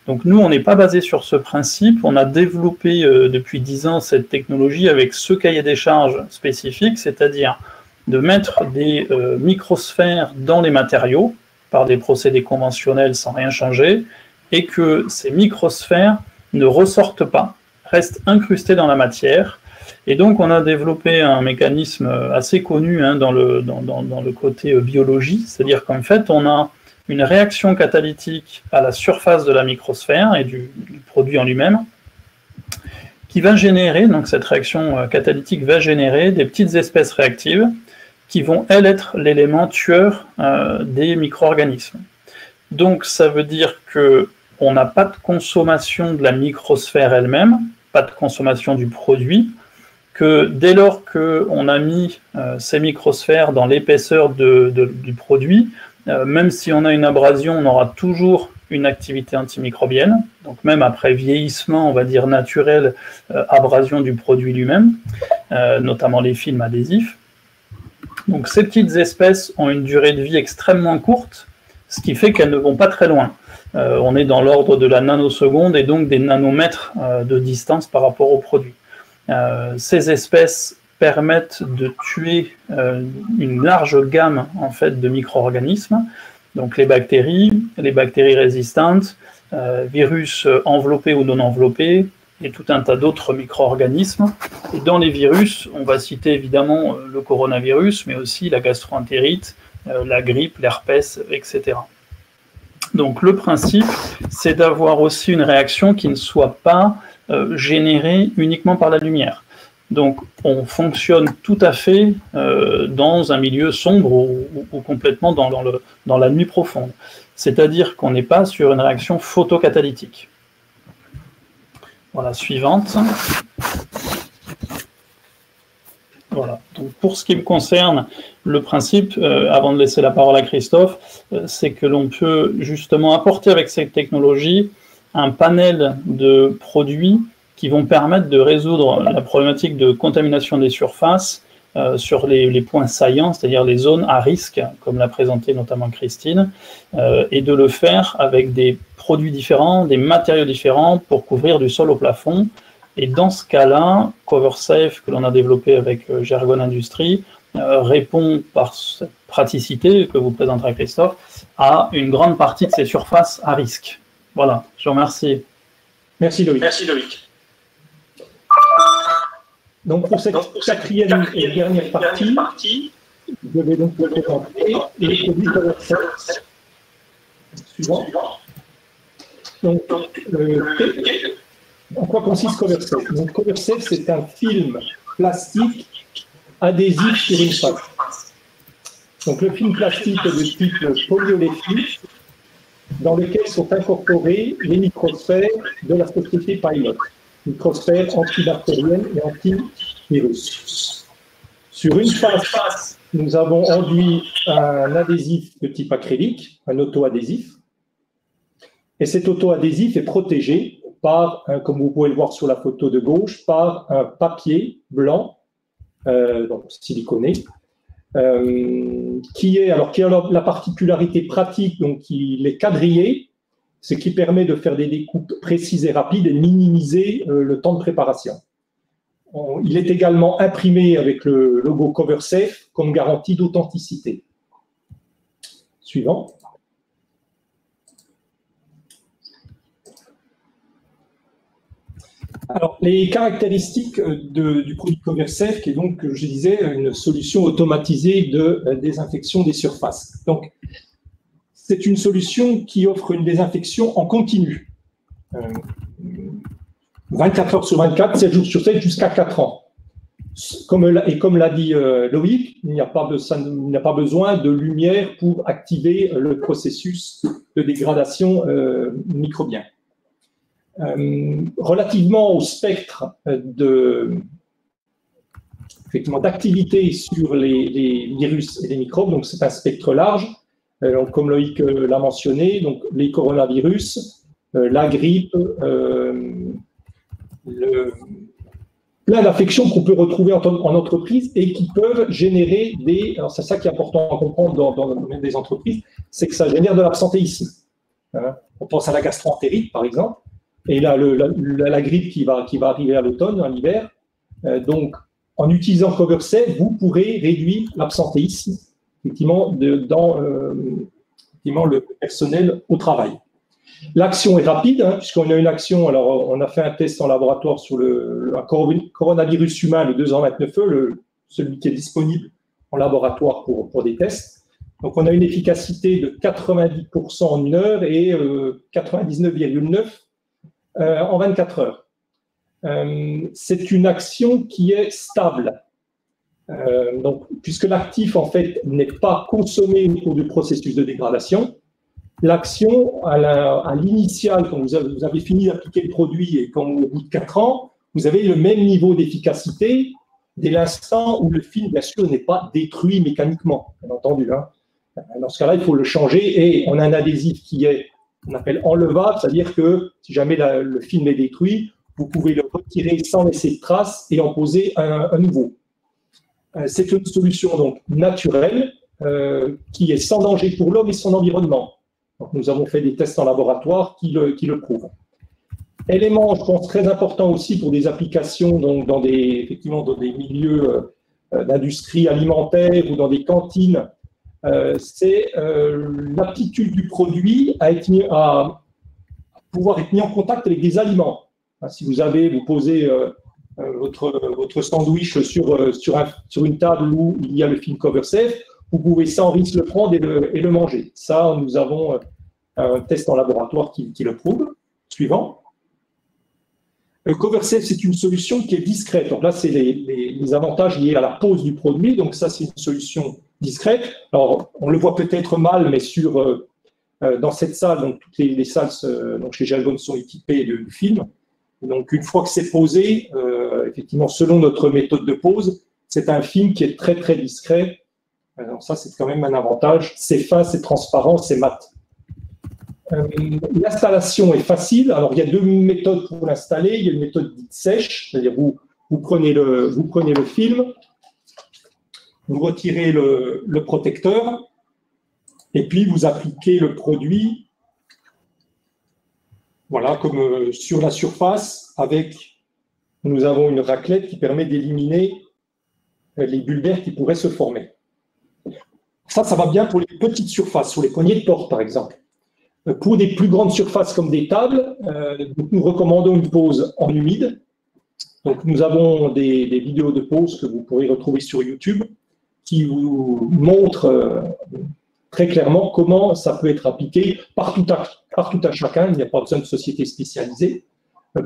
D: Donc nous, on n'est pas basé sur ce principe, on a développé depuis 10 ans cette technologie avec ce cahier des charges spécifique, c'est-à-dire de mettre des microsphères dans les matériaux par des procédés conventionnels sans rien changer, et que ces microsphères ne ressortent pas, restent incrustées dans la matière. Et donc on a développé un mécanisme assez connu dans le côté biologie, c'est-à-dire qu'en fait on a une réaction catalytique à la surface de la microsphère et du produit en lui-même, qui va générer, donc cette réaction catalytique va générer des petites espèces réactives qui vont, elles, être l'élément tueur des micro-organismes. Donc ça veut dire qu'on n'a pas de consommation de la microsphère elle-même, pas de consommation du produit, que dès lors qu'on a mis ces microsphères dans l'épaisseur du produit, même si on a une abrasion, on aura toujours une activité antimicrobienne, donc même après vieillissement, on va dire naturel, abrasion du produit lui-même, notamment les films adhésifs. Donc ces petites espèces ont une durée de vie extrêmement courte, ce qui fait qu'elles ne vont pas très loin. On est dans l'ordre de la nanoseconde et donc des nanomètres de distance par rapport au produit. Ces espèces permettent de tuer une large gamme en fait, de micro-organismes, donc les bactéries résistantes, virus enveloppés ou non enveloppés, et tout un tas d'autres micro-organismes. Et dans les virus, on va citer évidemment le coronavirus, mais aussi la gastroentérite, la grippe, l'herpès, etc. Donc le principe, c'est d'avoir aussi une réaction qui ne soit pas générée uniquement par la lumière. Donc on fonctionne tout à fait dans un milieu sombre ou complètement dans la nuit profonde. C'est-à-dire qu'on n'est pas sur une réaction photocatalytique. Voilà, suivante. Voilà. Donc pour ce qui me concerne, le principe, avant de laisser la parole à Christophe, c'est que l'on peut justement apporter avec cette technologie un panel de produits qui vont permettre de résoudre la problématique de contamination des surfaces sur les points saillants, c'est-à-dire les zones à risque, comme l'a présenté notamment Christine, et de le faire avec des produits différents, des matériaux différents pour couvrir du sol au plafond. Et dans ce cas-là, CoverSafe, que l'on a développé avec Gergon Industries, répond par cette praticité que vous présentera Christophe à une grande partie de ces surfaces à risque. Voilà, je vous remercie.
A: Merci Loïc.
E: Merci Loïc.
A: Donc pour cette quatrième et dernière partie, je vais donc vous présenter les produits CoverSafe. Suivant. Donc, en quoi consiste CoverSafe? Donc CoverSafe, c'est un film plastique adhésif sur une face. Donc le film plastique est de type polyoléphique, dans lequel sont incorporés les microsphères de la société Pilot, microsphères antibactériennes et antivirus. Sur une face, nous avons enduit un adhésif de type acrylique, un auto-adhésif, et cet auto-adhésif est protégé par, comme vous pouvez le voir sur la photo de gauche, par un papier blanc, donc siliconé, qui a la particularité pratique, donc il est quadrillé, ce qui permet de faire des découpes précises et rapides et minimiser le temps de préparation. Il est également imprimé avec le logo CoverSafe comme garantie d'authenticité. Suivant. Alors, les caractéristiques du produit CoverSafe, qui est donc, je disais, une solution automatisée de désinfection des surfaces. Donc, c'est une solution qui offre une désinfection en continu. 24 heures sur 24, 7 jours sur 7, jusqu'à 4 ans. Comme l'a dit Loïc, il n'y a pas besoin de lumière pour activer le processus de dégradation microbien. Relativement au spectre d'activité sur les virus et les microbes, donc c'est un spectre large, comme Loïc l'a mentionné, donc les coronavirus, la grippe, plein d'affections qu'on peut retrouver en entreprise et qui peuvent générer alors c'est ça qui est important à comprendre dans le domaine des entreprises, c'est que ça génère de l'absentéisme. On pense à la gastroentérite par exemple. Et là, la grippe qui va arriver à l'automne, à l'hiver. Donc, en utilisant CoverSafe, vous pourrez réduire l'absentéisme, effectivement, dans le personnel au travail. L'action est rapide, puisqu'on a une action. Alors, on a fait un test en laboratoire sur un coronavirus humain, le 229E, celui qui est disponible en laboratoire pour des tests. Donc, on a une efficacité de 90% en 1 heure et 99,9% en 24 heures. C'est une action qui est stable. Donc, puisque l'actif, en fait, n'est pas consommé au cours du processus de dégradation, l'action, à l'initial, quand vous avez fini d'appliquer le produit et quand au bout de 4 ans, vous avez le même niveau d'efficacité dès l'instant où le film, bien sûr, n'est pas détruit mécaniquement, bien entendu. Dans ce cas-là, il faut le changer et on a un adhésif qui est on appelle enlevable, c'est-à-dire que si jamais le film est détruit, vous pouvez le retirer sans laisser de traces et en poser un nouveau. C'est une solution donc naturelle qui est sans danger pour l'homme et son environnement. Donc, nous avons fait des tests en laboratoire qui le prouvent. Élément, je pense, très important aussi pour des applications donc, dans des milieux d'industrie alimentaire ou dans des cantines, c'est l'aptitude du produit à pouvoir être mis en contact avec des aliments. Si vous posez votre sandwich sur une table où il y a le film CoverSafe, vous pouvez sans risque le prendre et le manger. Ça, nous avons un test en laboratoire qui le prouve. Suivant. CoverSafe, c'est une solution qui est discrète. Donc là, c'est les avantages liés à la pose du produit. Donc ça, c'est une solution discrète. Alors, on le voit peut-être mal, mais dans cette salle, donc toutes les salles donc chez Gelbon sont équipées de film. Donc, une fois que c'est posé, effectivement, selon notre méthode de pose, c'est un film qui est très, très discret. Alors ça, c'est quand même un avantage. C'est fin, c'est transparent, c'est mat. L'installation est facile. Alors, il y a deux méthodes pour l'installer. Il y a une méthode dite sèche, c'est-à-dire vous prenez le film, vous retirez le protecteur, et puis vous appliquez le produit, voilà, comme sur la surface, nous avons une raclette qui permet d'éliminer les bulles d'air qui pourraient se former. Ça va bien pour les petites surfaces, sur les poignées de porte, par exemple. Pour des plus grandes surfaces comme des tables, nous recommandons une pose en humide. Donc, nous avons des vidéos de pose que vous pourrez retrouver sur YouTube qui vous montrent très clairement comment ça peut être appliqué par tout à chacun. Il n'y a pas besoin de société spécialisée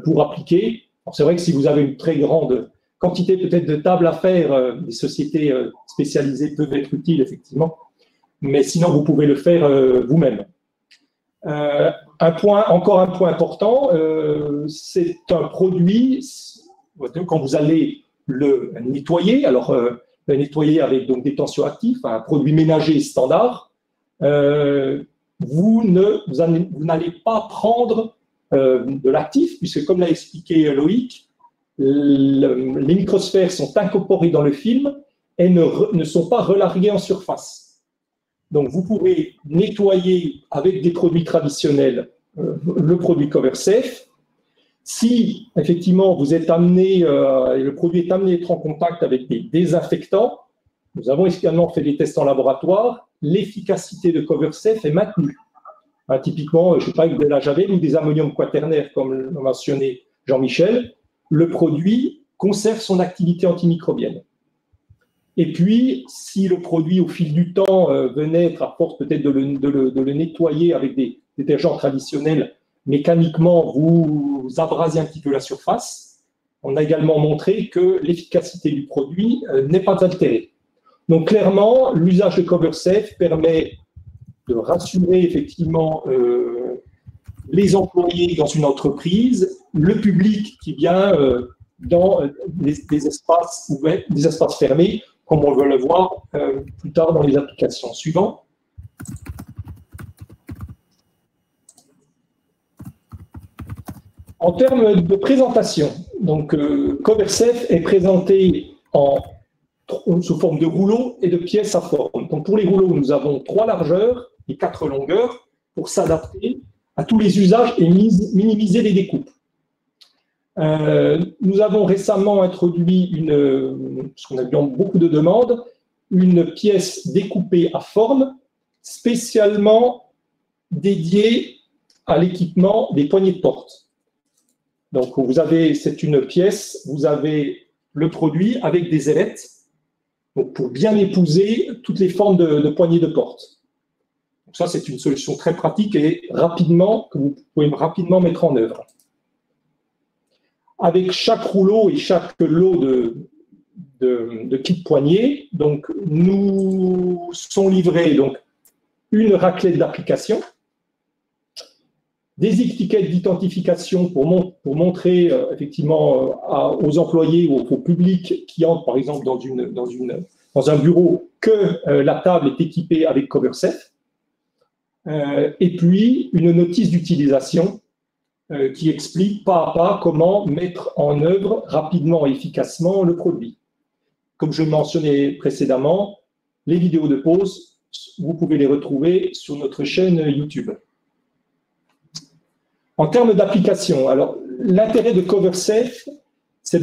A: pour appliquer. C'est vrai que si vous avez une très grande quantité peut-être de tables à faire, des sociétés spécialisées peuvent être utiles, effectivement. Mais sinon, vous pouvez le faire vous-même. Encore un point important, c'est un produit, quand vous allez le nettoyer, alors le nettoyer avec donc, des tensioactifs, un produit ménager standard, vous n'allez pas prendre de l'actif, puisque comme l'a expliqué Loïc, les microsphères sont incorporées dans le film et ne sont pas relarguées en surface. Donc, vous pourrez nettoyer avec des produits traditionnels le produit CoverSafe. Si, effectivement, le produit est amené à être en contact avec des désinfectants, nous avons également fait des tests en laboratoire, l'efficacité de CoverSafe est maintenue. Typiquement, je ne sais pas, avec de la javel ou des ammoniums quaternaires, comme l'a mentionné Jean-Michel, le produit conserve son activité antimicrobienne. Et puis, si le produit, au fil du temps, venait être, à force peut-être de le nettoyer avec des détergents traditionnels, mécaniquement, vous abrasez un petit peu la surface, on a également montré que l'efficacité du produit n'est pas altérée. Donc, clairement, l'usage de CoverSafe permet de rassurer effectivement les employés dans une entreprise, le public qui vient dans des espaces ouverts, des espaces fermés, comme on veut le voir plus tard dans les applications. Suivant. En termes de présentation, donc CoverSafe est présenté sous forme de rouleaux et de pièces à forme. Donc pour les rouleaux, nous avons 3 largeurs et 4 longueurs pour s'adapter à tous les usages et minimiser les découpes. Nous avons récemment introduit parce qu'on a eu beaucoup de demandes, une pièce découpée à forme spécialement dédiée à l'équipement des poignées de porte. Donc c'est une pièce, vous avez le produit avec des ailettes, donc pour bien épouser toutes les formes de poignées de porte. Donc ça, c'est une solution très pratique et que vous pouvez rapidement mettre en œuvre. Avec chaque rouleau et chaque lot de kits poignées, donc nous sont livrés donc une raclette d'application, des étiquettes d'identification pour montrer effectivement aux employés ou au public qui entre par exemple dans un bureau que la table est équipée avec CoverSafe, et puis une notice d'utilisation qui explique pas à pas comment mettre en œuvre rapidement et efficacement le produit. Comme je le mentionnais précédemment, les vidéos de pause, vous pouvez les retrouver sur notre chaîne YouTube. En termes d'application, alors l'intérêt de CoverSafe, c'est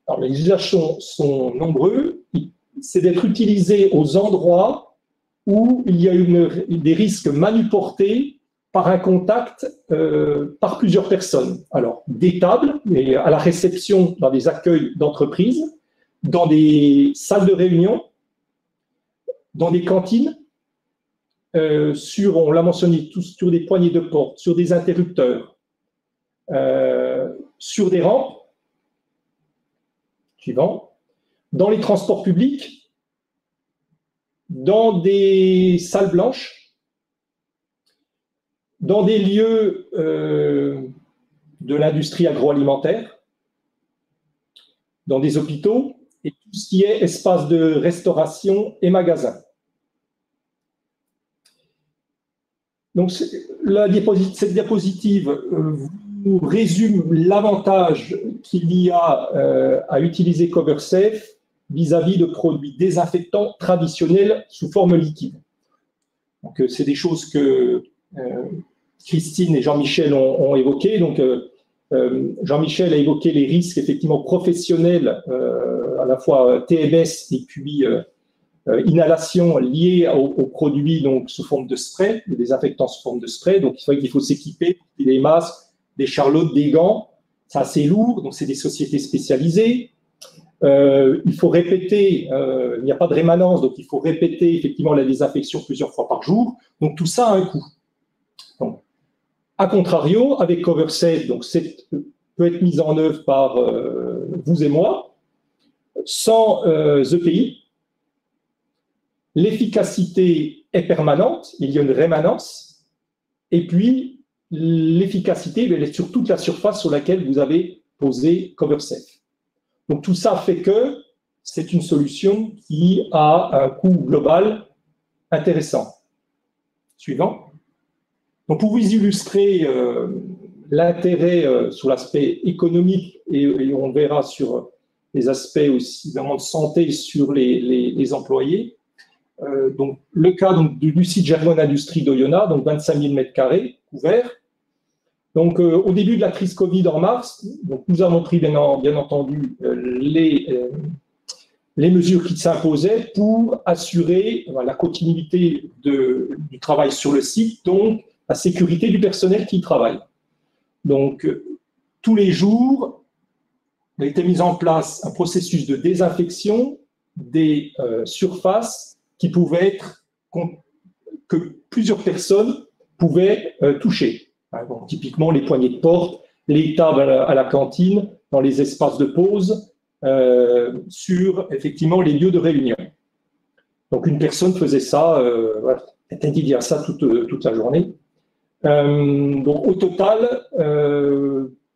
A: alors les usages sont nombreux, c'est d'être utilisé aux endroits où il y a des risques manuportés par un contact par plusieurs personnes. Alors, des tables, et à la réception dans des accueils d'entreprises, dans des salles de réunion, dans des cantines, on l'a mentionné, sur des poignées de porte, sur des interrupteurs, sur des rampes, suivant, dans les transports publics, dans des salles blanches, dans des lieux de l'industrie agroalimentaire, dans des hôpitaux, et tout ce qui est espace de restauration et magasin. Donc, cette diapositive vous résume l'avantage qu'il y a à utiliser CoverSafe vis-à-vis de produits désinfectants traditionnels sous forme liquide. Donc, c'est des choses que Christine et Jean-Michel ont évoquées. Donc, Jean-Michel a évoqué les risques effectivement professionnels, à la fois TMS et puis inhalation liée aux produits donc, sous forme de spray, des désinfectants sous forme de spray. Donc, il faut s'équiper, des masques, des charlottes, des gants. C'est assez lourd, donc c'est des sociétés spécialisées. Il faut répéter, il n'y a pas de rémanence, donc il faut répéter effectivement la désinfection plusieurs fois par jour. Donc, tout ça a un coût. Donc, a contrario, avec CoverSafe, donc peut être mise en œuvre par vous et moi, sans EPI. L'efficacité est permanente, il y a une rémanence, et puis l'efficacité elle est sur toute la surface sur laquelle vous avez posé CoverSafe. Donc tout ça fait que c'est une solution qui a un coût global intéressant. Suivant. Donc pour vous illustrer l'intérêt sur l'aspect économique, et on verra sur les aspects aussi vraiment de santé sur les employés, donc le cas donc, du site Gergon Industrie d'Oyonnax, donc 25 000 m² couverts. Donc au début de la crise Covid en mars, donc, nous avons pris bien entendu les mesures qui s'imposaient pour assurer la continuité du travail sur le site, donc la sécurité du personnel qui y travaille. Donc tous les jours, il a été mis en place un processus de désinfection des surfaces qui pouvaient être, que plusieurs personnes pouvaient toucher. Donc, typiquement, les poignées de porte, les tables à la cantine, dans les espaces de pause, sur effectivement les lieux de réunion. Donc, une personne faisait ça, elle à ça toute la journée. Donc, au total,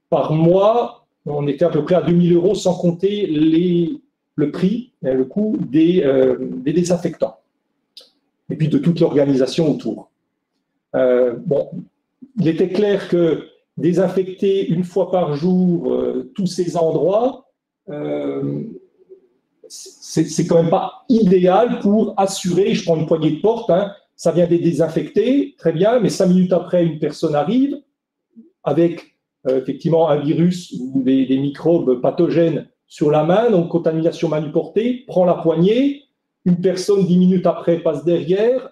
A: par mois, on était à peu près à 2 000 € sans compter le prix, le coût des désinfectants. Et puis de toute l'organisation autour. Bon, il était clair que désinfecter une fois par jour tous ces endroits, c'est quand même pas idéal pour assurer, je prends une poignée de porte, hein, ça vient d'être désinfecté, très bien, mais 5 minutes après, une personne arrive avec effectivement un virus ou des microbes pathogènes sur la main, donc contamination manuportée, prend la poignée, une personne 10 minutes après passe derrière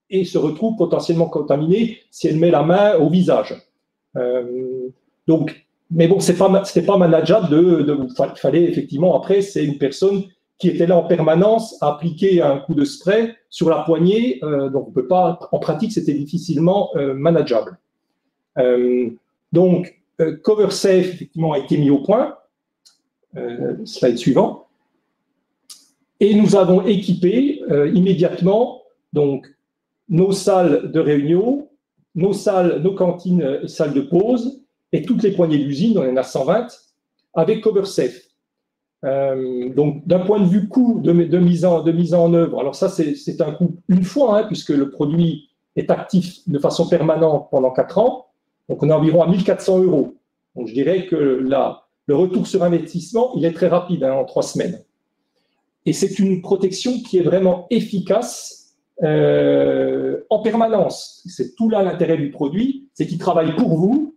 A: et se retrouve potentiellement contaminée si elle met la main au visage. Donc, mais bon, c'était pas manageable il fallait effectivement, après, c'est une personne qui était là en permanence à appliquer un coup de spray sur la poignée, donc on peut pas, en pratique, c'était difficilement manageable. Donc, CoverSafe, effectivement, a été mis au point. Slide suivant. Et nous avons équipé immédiatement donc, nos salles de réunion, nos cantines et salles de pause, et toutes les poignées d'usine, on en a 120, avec CoverSafe. Donc, d'un point de vue coût de mise en œuvre, alors ça, c'est un coût une fois, hein, puisque le produit est actif de façon permanente pendant 4 ans, donc on est environ à 1 400 €. Donc, je dirais que le retour sur investissement, il est très rapide, hein, en 3 semaines. Et c'est une protection qui est vraiment efficace en permanence. C'est tout là l'intérêt du produit, c'est qu'il travaille pour vous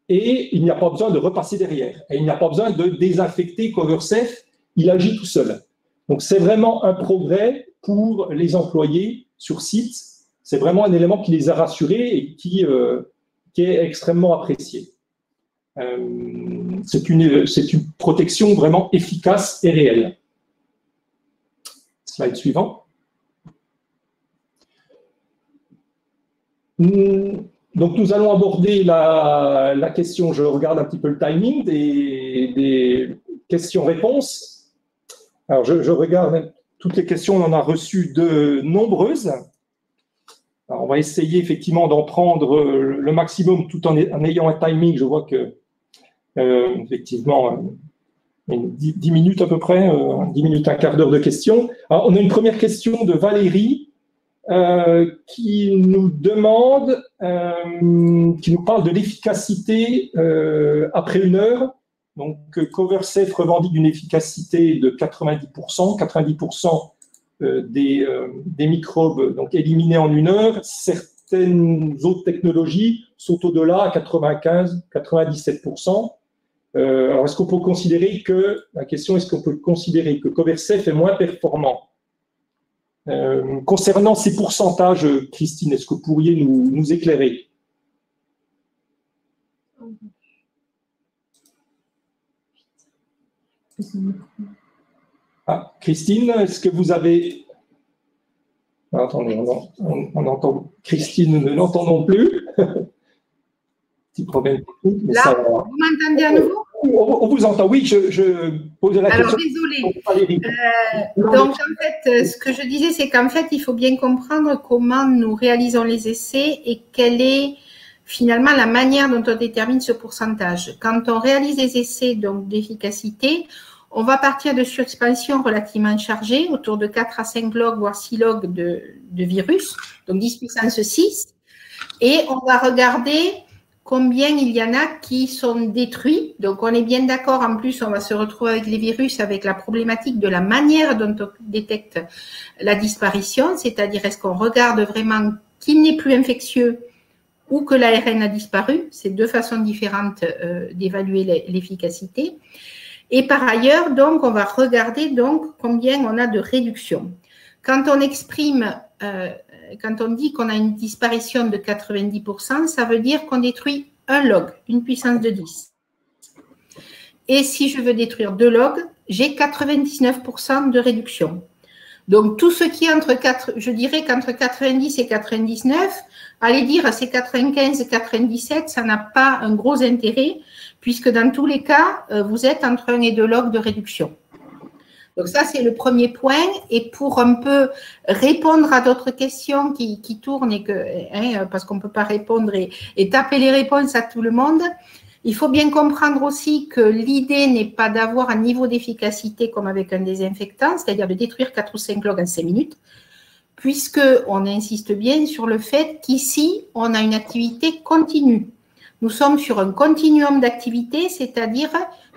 A: et il n'y a pas besoin de repasser derrière. Et il n'y a pas besoin de désinfecter CoverSafe, il agit tout seul. Donc c'est vraiment un progrès pour les employés sur site c'est vraiment un élément qui les a rassurés et qui est extrêmement apprécié. C'est une protection vraiment efficace et réelle. Slide suivant. Donc, nous allons aborder la question, je regarde un petit peu le timing, des questions-réponses. Alors, je regarde toutes les questions, on en a reçu de nombreuses. Alors, on va essayer effectivement d'en prendre le maximum tout en ayant un timing. Je vois que, effectivement, 10 minutes à peu près, 10 minutes, un quart d'heure de questions. Alors, on a une première question de Valérie qui nous demande, qui nous parle de l'efficacité après 1 heure. Donc, CoverSafe revendique une efficacité de 90%, 90% des microbes donc, éliminés en 1 heure. Certaines autres technologies sont au-delà à 95, 97%. Alors, est-ce qu'on peut considérer que, la question, est-ce qu'on peut considérer que CoverSafe est moins performant? Concernant ces pourcentages, Christine, est-ce que vous pourriez nous éclairer? Ah, Christine, est-ce que vous avez… Ah, attendez, on entend… Christine, nous ne l'entendons plus. Petit problème technique. Mais
B: là,
A: ça,
B: vous m'entendez à nouveau?
A: On vous entend, oui, je pose la question.
B: Alors, désolée. Donc, en fait, ce que je disais, c'est qu'en fait, il faut bien comprendre comment nous réalisons les essais et quelle est finalement la manière dont on détermine ce pourcentage. Quand on réalise des essais donc d'efficacité, on va partir de surexpansion relativement chargée, autour de 4 à 5 logs, voire 6 logs de virus, donc 10 puissance 6, et on va regarder combien il y en a qui sont détruits. Donc, on est bien d'accord. En plus, on va se retrouver avec les virus, avec la problématique de la manière dont on détecte la disparition, c'est-à-dire est-ce qu'on regarde vraiment qu'il n'est plus infectieux ou que l'ARN a disparu. C'est 2 façons différentes d'évaluer l'efficacité. Et par ailleurs, donc, on va regarder donc combien on a de réduction. Quand on exprime quand on dit qu'on a une disparition de 90%, ça veut dire qu'on détruit 1 log, une puissance de 10. Et si je veux détruire 2 logs, j'ai 99% de réduction. Donc, tout ce qui est je dirais qu'entre 90 et 99, allez dire c'est 95 et 97, ça n'a pas un gros intérêt, puisque dans tous les cas, vous êtes entre 1 et 2 logs de réduction. Donc ça, c'est le premier point. Et pour un peu répondre à d'autres questions qui tournent et parce qu'on ne peut pas répondre et taper les réponses à tout le monde, il faut bien comprendre aussi que l'idée n'est pas d'avoir un niveau d'efficacité comme avec un désinfectant, c'est-à-dire de détruire 4 ou 5 logs en 5 minutes, puisqu'on insiste bien sur le fait qu'ici, on a une activité continue. Nous sommes sur un continuum d'activité, c'est-à-dire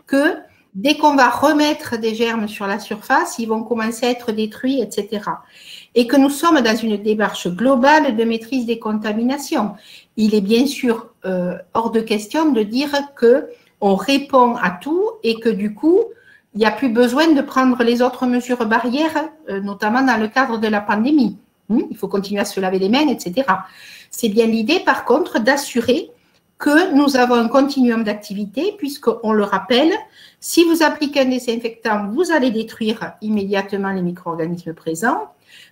B: que dès qu'on va remettre des germes sur la surface, ils vont commencer à être détruits, etc. Et que nous sommes dans une démarche globale de maîtrise des contaminations. Il est bien sûr hors de question de dire qu'on répond à tout et que du coup, il n'y a plus besoin de prendre les autres mesures barrières, notamment dans le cadre de la pandémie. Il faut continuer à se laver les mains, etc. C'est bien l'idée, par contre, d'assurer que nous avons un continuum d'activité, puisqu'on le rappelle, si vous appliquez un désinfectant, vous allez détruire immédiatement les micro-organismes présents,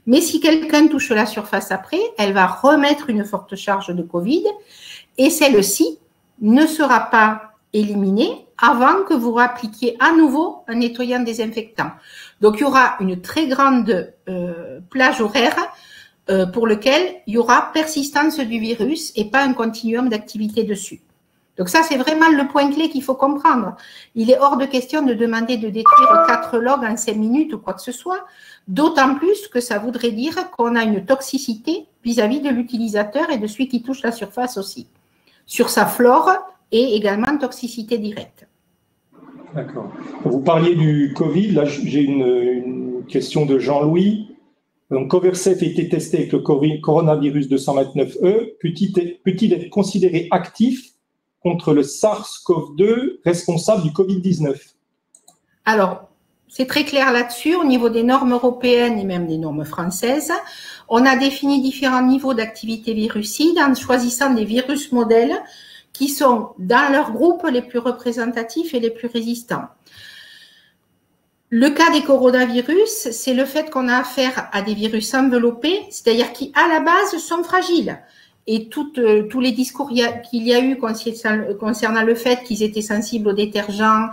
B: mais si quelqu'un touche la surface après, elle va remettre une forte charge de Covid, et celle-ci ne sera pas éliminée avant que vous appliquiez à nouveau un nettoyant désinfectant. Donc, il y aura une très grande plage horaire pour lequel il y aura persistance du virus et pas un continuum d'activité dessus. Donc ça, c'est vraiment le point clé qu'il faut comprendre. Il est hors de question de demander de détruire 4 logs en 5 minutes ou quoi que ce soit, d'autant plus que ça voudrait dire qu'on a une toxicité vis-à-vis de l'utilisateur et de celui qui touche la surface aussi, sur sa flore et également toxicité directe.
A: D'accord. Vous parliez du Covid, là j'ai une question de Jean-Louis. Donc, CoverSafe a été testé avec le coronavirus 229E. Peut-il être considéré actif contre le SARS-CoV-2 responsable du Covid-19?
B: Alors, c'est très clair là-dessus. Au niveau des normes européennes et même des normes françaises, on a défini différents niveaux d'activité virucide en choisissant des virus modèles qui sont dans leur groupe les plus représentatifs et les plus résistants. Le cas des coronavirus, c'est le fait qu'on a affaire à des virus enveloppés, c'est-à-dire qui, à la base, sont fragiles. Et tous les discours qu'il y a eu concernant le fait qu'ils étaient sensibles aux détergents,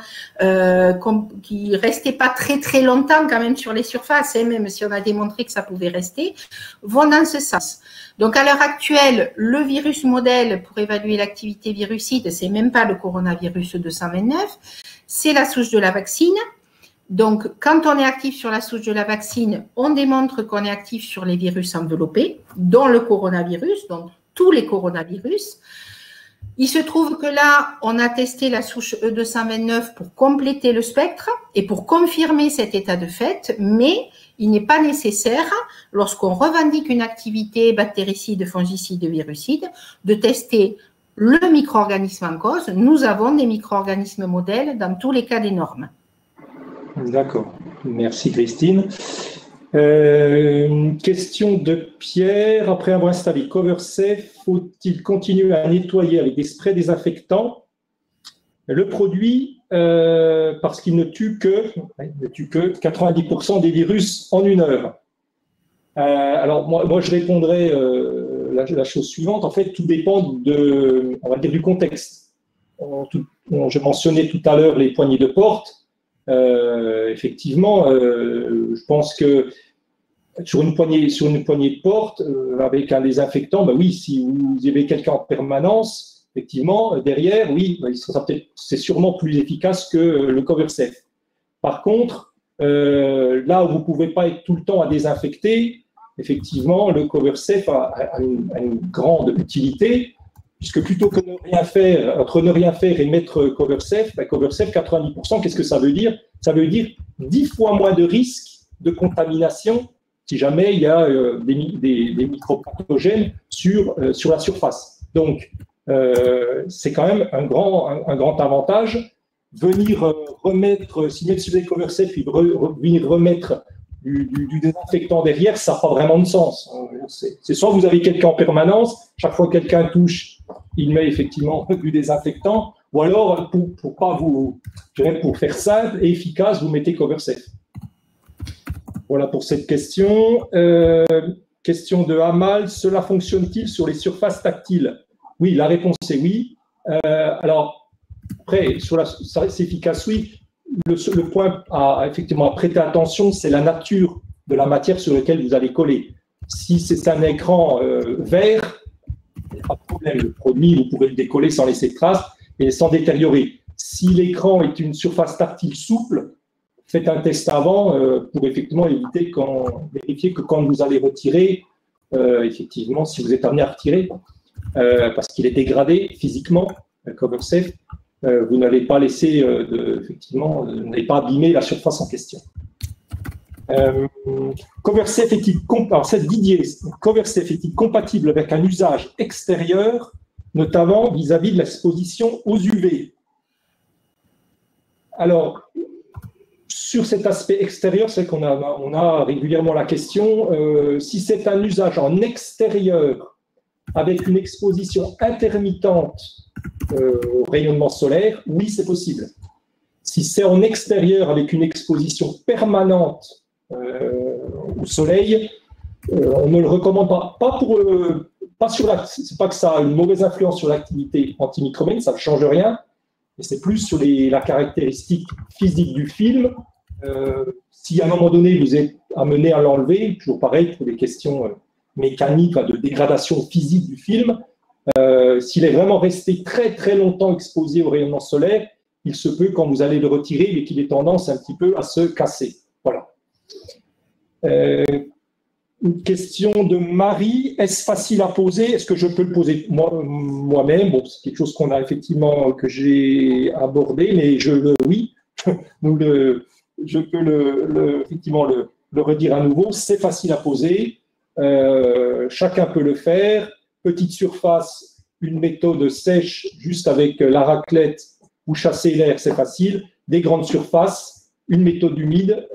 B: qui restaient pas très très longtemps quand même sur les surfaces, hein, même si on a démontré que ça pouvait rester, vont dans ce sens. Donc à l'heure actuelle, le virus modèle pour évaluer l'activité virucide, c'est même pas le coronavirus 229, c'est la souche de la vaccine. Donc, quand on est actif sur la souche de la vaccine, on démontre qu'on est actif sur les virus enveloppés, dont le coronavirus, donc tous les coronavirus. Il se trouve que là, on a testé la souche E229 pour compléter le spectre et pour confirmer cet état de fait, mais il n'est pas nécessaire, lorsqu'on revendique une activité bactéricide, fongicide, virucide, de tester le micro-organisme en cause. Nous avons des micro-organismes modèles dans tous les cas des normes.
A: D'accord. Merci Christine. Question de Pierre. Après avoir installé CoverSafe, faut-il continuer à nettoyer avec des sprays désinfectants le produit parce qu'il ne tue que 90% des virus en 1 heure? Alors moi je répondrais la chose suivante. En fait, tout dépend on va dire, du contexte. Je mentionnais tout à l'heure les poignées de porte. Effectivement, je pense que sur une poignée de porte, avec un désinfectant, ben oui, si vous avez quelqu'un en permanence, effectivement, derrière, oui, ben c'est sûrement plus efficace que le CoverSafe. Par contre, là où vous ne pouvez pas être tout le temps à désinfecter, effectivement, le CoverSafe a une grande utilité. Puisque plutôt que entre ne rien faire et mettre CoverSafe, CoverSafe 90%, qu'est-ce que ça veut dire? Ça veut dire 10 fois moins de risques de contamination si jamais il y a des micropathogènes sur la surface. Donc, c'est quand même un grand avantage. Venir remettre, si vous avez CoverSafe, venir remettre du désinfectant derrière, ça n'a pas vraiment de sens. C'est soit vous avez quelqu'un en permanence, chaque fois que quelqu'un touche, il met effectivement du désinfectant, ou alors pour faire simple et efficace, vous mettez CoverSafe. Voilà pour cette question. Question de Amal, cela fonctionne-t-il sur les surfaces tactiles? Oui, la réponse est oui. Alors, après, c'est efficace, oui. Le point effectivement à prêter attention, c'est la nature de la matière sur laquelle vous allez coller. Si c'est un écran vert, il n'y a pas de problème. Le produit, vous pouvez le décoller sans laisser de traces et sans détériorer. Si l'écran est une surface tactile souple, faites un test avant pour effectivement vérifier que quand vous allez retirer, effectivement, si vous êtes amené à retirer, parce qu'il est dégradé physiquement, CoverSafe, vous n'allez pas laisser, effectivement, vous n'allez pas abîmer la surface en question. CoverSafe est-il compatible avec un usage extérieur, notamment vis-à-vis de l'exposition aux UV? Alors, sur cet aspect extérieur, c'est qu'on a régulièrement la question, si c'est un usage en extérieur avec une exposition intermittente au rayonnement solaire, oui, c'est possible. Si c'est en extérieur avec une exposition permanente au soleil, on ne le recommande pas. C'est pas que ça a une mauvaise influence sur l'activité antimicrobienne, ça ne change rien, mais c'est plus sur la caractéristique physique du film. Si à un moment donné vous êtes amené à l'enlever, toujours pareil pour les questions mécaniques, de dégradation physique du film, s'il est vraiment resté très très longtemps exposé au rayonnement solaire, il se peut, quand vous allez le retirer, mais qu'il ait tendance un petit peu à se casser. Voilà. Une question de Marie. Est-ce facile à poser? Est-ce que je peux le poser moi-même? Bon, c'est quelque chose que j'ai abordé, mais oui, je peux effectivement le redire à nouveau. C'est facile à poser. Chacun peut le faire. Petite surface, une méthode sèche, juste avec la raclette ou chasser l'air, c'est facile. Des grandes surfaces, une méthode humide,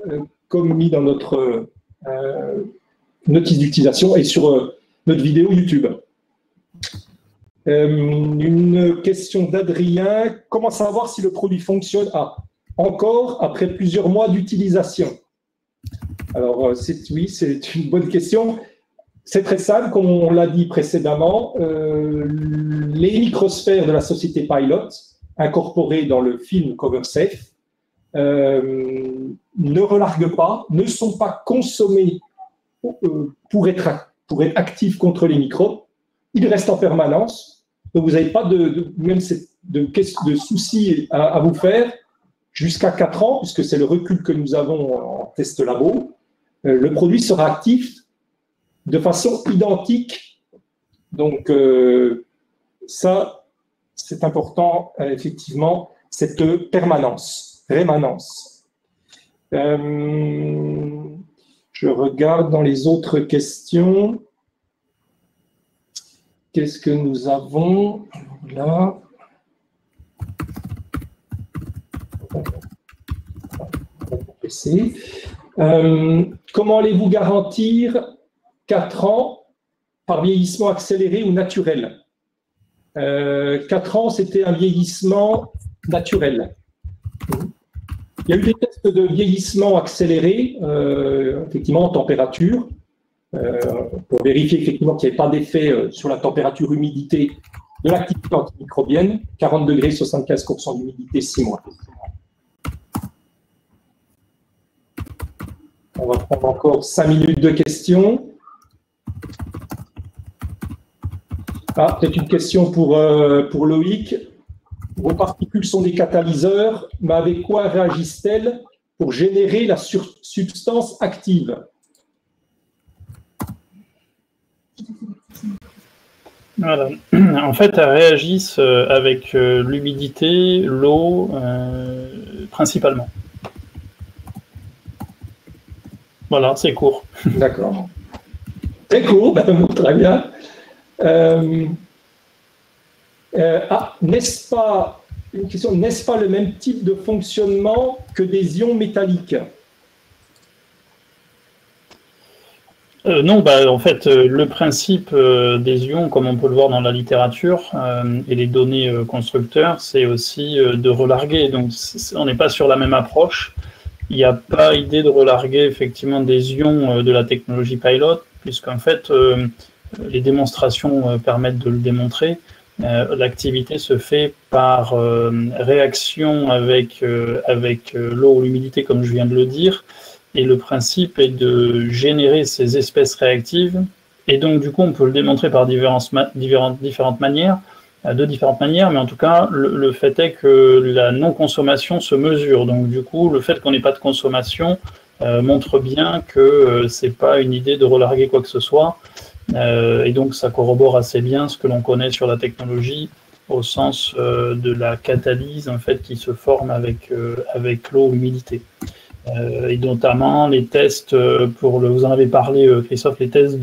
A: comme mis dans notre notice d'utilisation et sur notre vidéo YouTube. Une question d'Adrien. Comment savoir si le produit fonctionne encore après plusieurs mois d'utilisation? Alors, oui, c'est une bonne question. C'est très simple, comme on l'a dit précédemment. Les microsphères de la société Pilot, incorporées dans le film CoverSafe, ne relarguent pas, ne sont pas consommées pour être actifs contre les microbes. Ils restent en permanence. Donc, vous n'avez pas de soucis à vous faire jusqu'à 4 ans, puisque c'est le recul que nous avons en test labo. Le produit sera actif de façon identique. Donc, ça, c'est important, effectivement, cette permanence, rémanence. Je regarde dans les autres questions. Qu'est-ce que nous avons là? Comment allez-vous garantir 4 ans par vieillissement accéléré ou naturel? 4 ans, c'était un vieillissement naturel. Il y a eu des tests de vieillissement accéléré, effectivement, en température, pour vérifier effectivement qu'il n'y avait pas d'effet sur la température, humidité de l'activité antimicrobienne. 40 degrés, 75% d'humidité, 6 mois. On va prendre encore 5 minutes de questions. Peut-être une question pour Loïc. Vos particules sont des catalyseurs, mais avec quoi réagissent-elles pour générer la substance active?
D: Voilà. En fait, elles réagissent avec l'humidité, l'eau, principalement. Voilà, c'est court.
A: D'accord. C'est court, très bien. N'est-ce pas, une question, n'est-ce pas le même type de fonctionnement que des ions métalliques?
D: Non, en fait, le principe des ions, comme on peut le voir dans la littérature et les données constructeurs, c'est aussi de relarguer. Donc, on n'est pas sur la même approche. Il n'y a pas idée de relarguer effectivement des ions de la technologie Pilot, puisqu'en fait, les démonstrations permettent de le démontrer. L'activité se fait par réaction avec l'eau ou l'humidité, comme je viens de le dire. Et le principe est de générer ces espèces réactives. Et donc, du coup, on peut le démontrer par différentes manières, de différentes manières, mais en tout cas, le fait est que la non-consommation se mesure. Donc, du coup, le fait qu'on n'ait pas de consommation montre bien que ce n'est pas une idée de relarguer quoi que ce soit. Et donc, ça corrobore assez bien ce que l'on connaît sur la technologie, au sens de la catalyse, en fait, qui se forme avec l'eau ou l'humidité. Et notamment les tests, vous en avez parlé, Christophe, les tests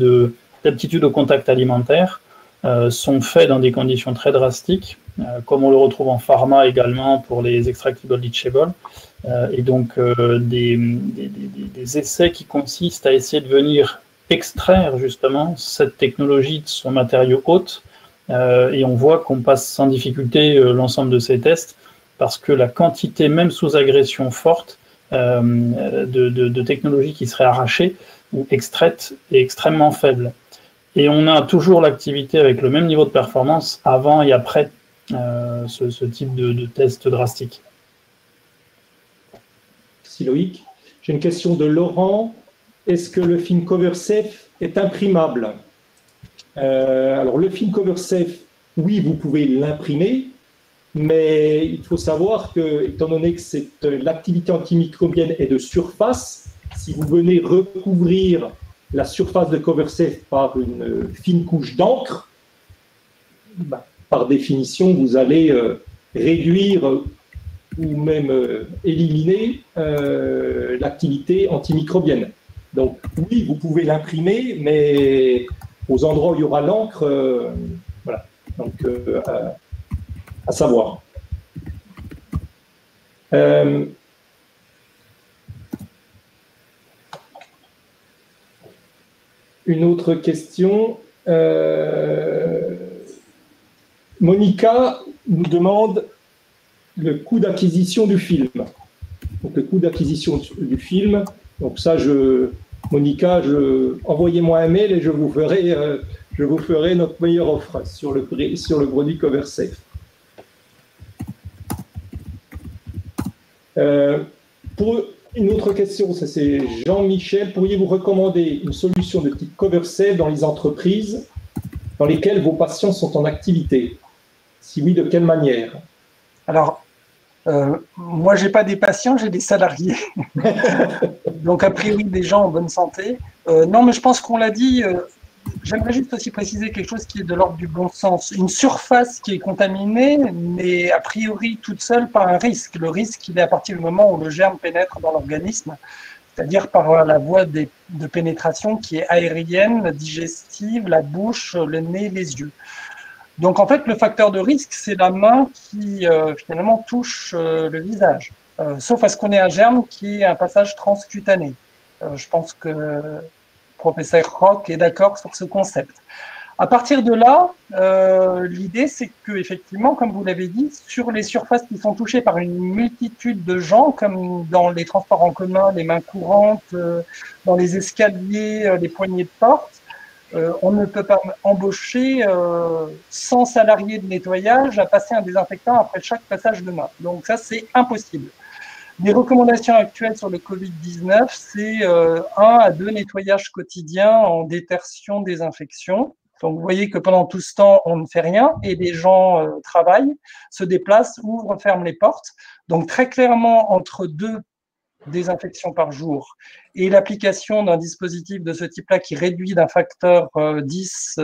D: d'aptitude au contact alimentaire sont faits dans des conditions très drastiques, comme on le retrouve en pharma également pour les extractables leachables, et donc des essais qui consistent à essayer de venir extraire justement cette technologie de son matériau hôte, et on voit qu'on passe sans difficulté l'ensemble de ces tests, parce que la quantité, même sous agression forte, de technologies qui seraient arrachées ou extraites est extrêmement faible. Et on a toujours l'activité avec le même niveau de performance avant et après ce type de test drastique.
A: Merci Loïc. J'ai une question de Laurent. Est-ce que le film CoverSafe est imprimable? Alors le film CoverSafe, oui, vous pouvez l'imprimer. Mais il faut savoir que, étant donné que l'activité antimicrobienne est de surface, si vous venez recouvrir la surface de CoverSafe par une fine couche d'encre, par définition, vous allez réduire ou même éliminer l'activité antimicrobienne. Donc oui, vous pouvez l'imprimer, mais aux endroits où il y aura l'encre, voilà. Donc, à savoir. Une autre question. Monica nous demande le coût d'acquisition du film. Donc, le coût d'acquisition du film. Donc, ça, Monica, envoyez-moi un mail et je vous ferai notre meilleure offre sur le produit CoverSafe. Pour une autre question, ça c'est Jean-Michel. Pourriez-vous recommander une solution de type CoverSafe dans les entreprises dans lesquelles vos patients sont en activité? Si oui, de quelle manière?
C: Alors, moi, je n'ai pas des patients, j'ai des salariés. Donc, a priori, des gens en bonne santé. Non, mais je pense qu'on l'a dit. J'aimerais juste aussi préciser quelque chose qui est de l'ordre du bon sens. Une surface qui est contaminée n'est a priori toute seule pas un risque. Le risque, il est à partir du moment où le germe pénètre dans l'organisme, c'est-à-dire par la voie de pénétration qui est aérienne, digestive, la bouche, le nez, les yeux. Donc, en fait, le facteur de risque, c'est la main qui, finalement, touche le visage. Sauf à ce qu'on ait un germe qui est un passage transcutané. Je pense que le professeur Rock est d'accord sur ce concept. À partir de là, l'idée, c'est que, effectivement, comme vous l'avez dit, sur les surfaces qui sont touchées par une multitude de gens, comme dans les transports en commun, les mains courantes, dans les escaliers, les poignées de porte, on ne peut pas embaucher 100 salariés de nettoyage à passer un désinfectant après chaque passage de main. Donc ça, c'est impossible. Les recommandations actuelles sur le Covid-19, c'est 1 à 2 nettoyages quotidiens en détertion, désinfection. Donc vous voyez que pendant tout ce temps, on ne fait rien et les gens travaillent, se déplacent, ouvrent, ferment les portes. Donc très clairement, entre 2 désinfections par jour et l'application d'un dispositif de ce type-là qui réduit d'un facteur 10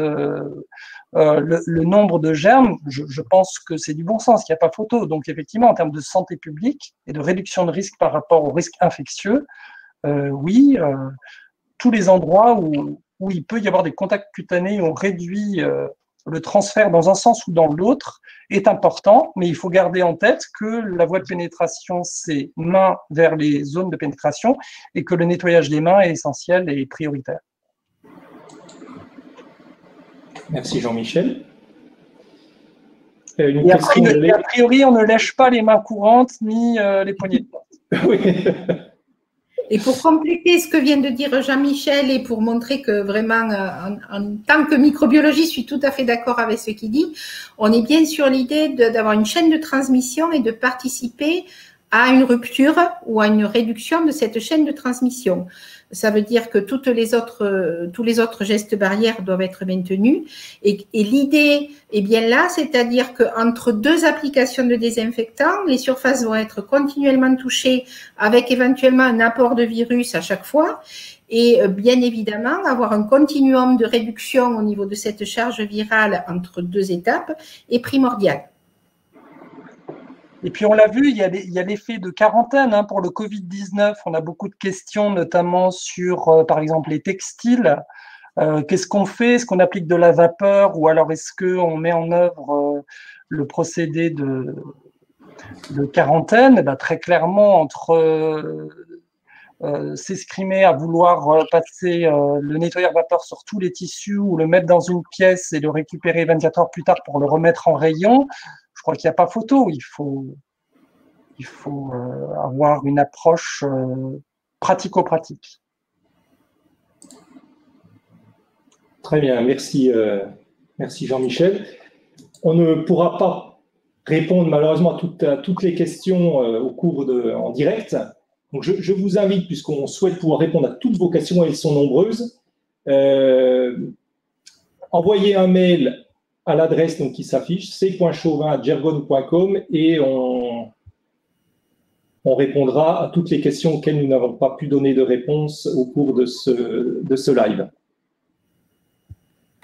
C: le nombre de germes, je pense que c'est du bon sens, il n'y a pas photo. Donc effectivement, en termes de santé publique et de réduction de risque par rapport au risque infectieux, oui, tous les endroits où il peut y avoir des contacts cutanés, où on réduit le transfert dans un sens ou dans l'autre est important, mais il faut garder en tête que la voie de pénétration, c'est main vers les zones de pénétration et que le nettoyage des mains est essentiel et prioritaire.
A: Merci Jean-Michel.
C: A priori, on ne lèche pas les mains courantes ni les poignées de porte.
A: Oui.
B: Et pour compléter ce que vient de dire Jean-Michel et pour montrer que vraiment, en tant que microbiologiste, je suis tout à fait d'accord avec ce qu'il dit, on est bien sur l'idée d'avoir une chaîne de transmission et de participer à une rupture ou à une réduction de cette chaîne de transmission. Ça veut dire que tous les autres gestes barrières doivent être maintenus. Et l'idée est bien là, c'est-à-dire qu'entre 2 applications de désinfectants, les surfaces vont être continuellement touchées avec éventuellement un apport de virus à chaque fois. Et bien évidemment, avoir un continuum de réduction au niveau de cette charge virale entre 2 étapes est primordial.
C: Et puis, on l'a vu, il y a l'effet de quarantaine pour le Covid-19. On a beaucoup de questions, notamment sur, par exemple, les textiles. Qu'est-ce qu'on fait? Est-ce qu'on applique de la vapeur ou alors est-ce qu'on met en œuvre le procédé de quarantaine? Très clairement, entre s'escrimer à vouloir passer le nettoyeur vapeur sur tous les tissus ou le mettre dans une pièce et le récupérer 24 heures plus tard pour le remettre en rayon, je crois qu'il n'y a pas photo. Il faut avoir une approche pratico-pratique.
A: Très bien, merci Jean-Michel. On ne pourra pas répondre malheureusement à toutes les questions au cours en direct. Donc je vous invite, puisqu'on souhaite pouvoir répondre à toutes vos questions, elles sont nombreuses, envoyez un mail à l'adresse qui s'affiche, c.chauvin@gergon.com et on répondra à toutes les questions auxquelles nous n'avons pas pu donner de réponse au cours de ce live.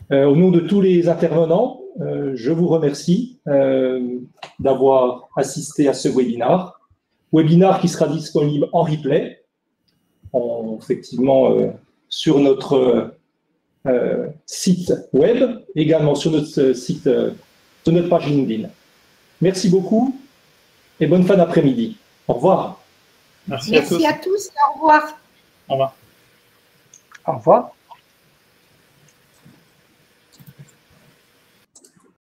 A: Au nom de tous les intervenants, je vous remercie d'avoir assisté à ce webinaire qui sera disponible en replay, effectivement sur notre site web, également sur notre site, sur notre page LinkedIn. Merci beaucoup et bonne fin d'après-midi. Au revoir.
B: Merci à tous et au revoir.
D: Au revoir.
C: Au revoir.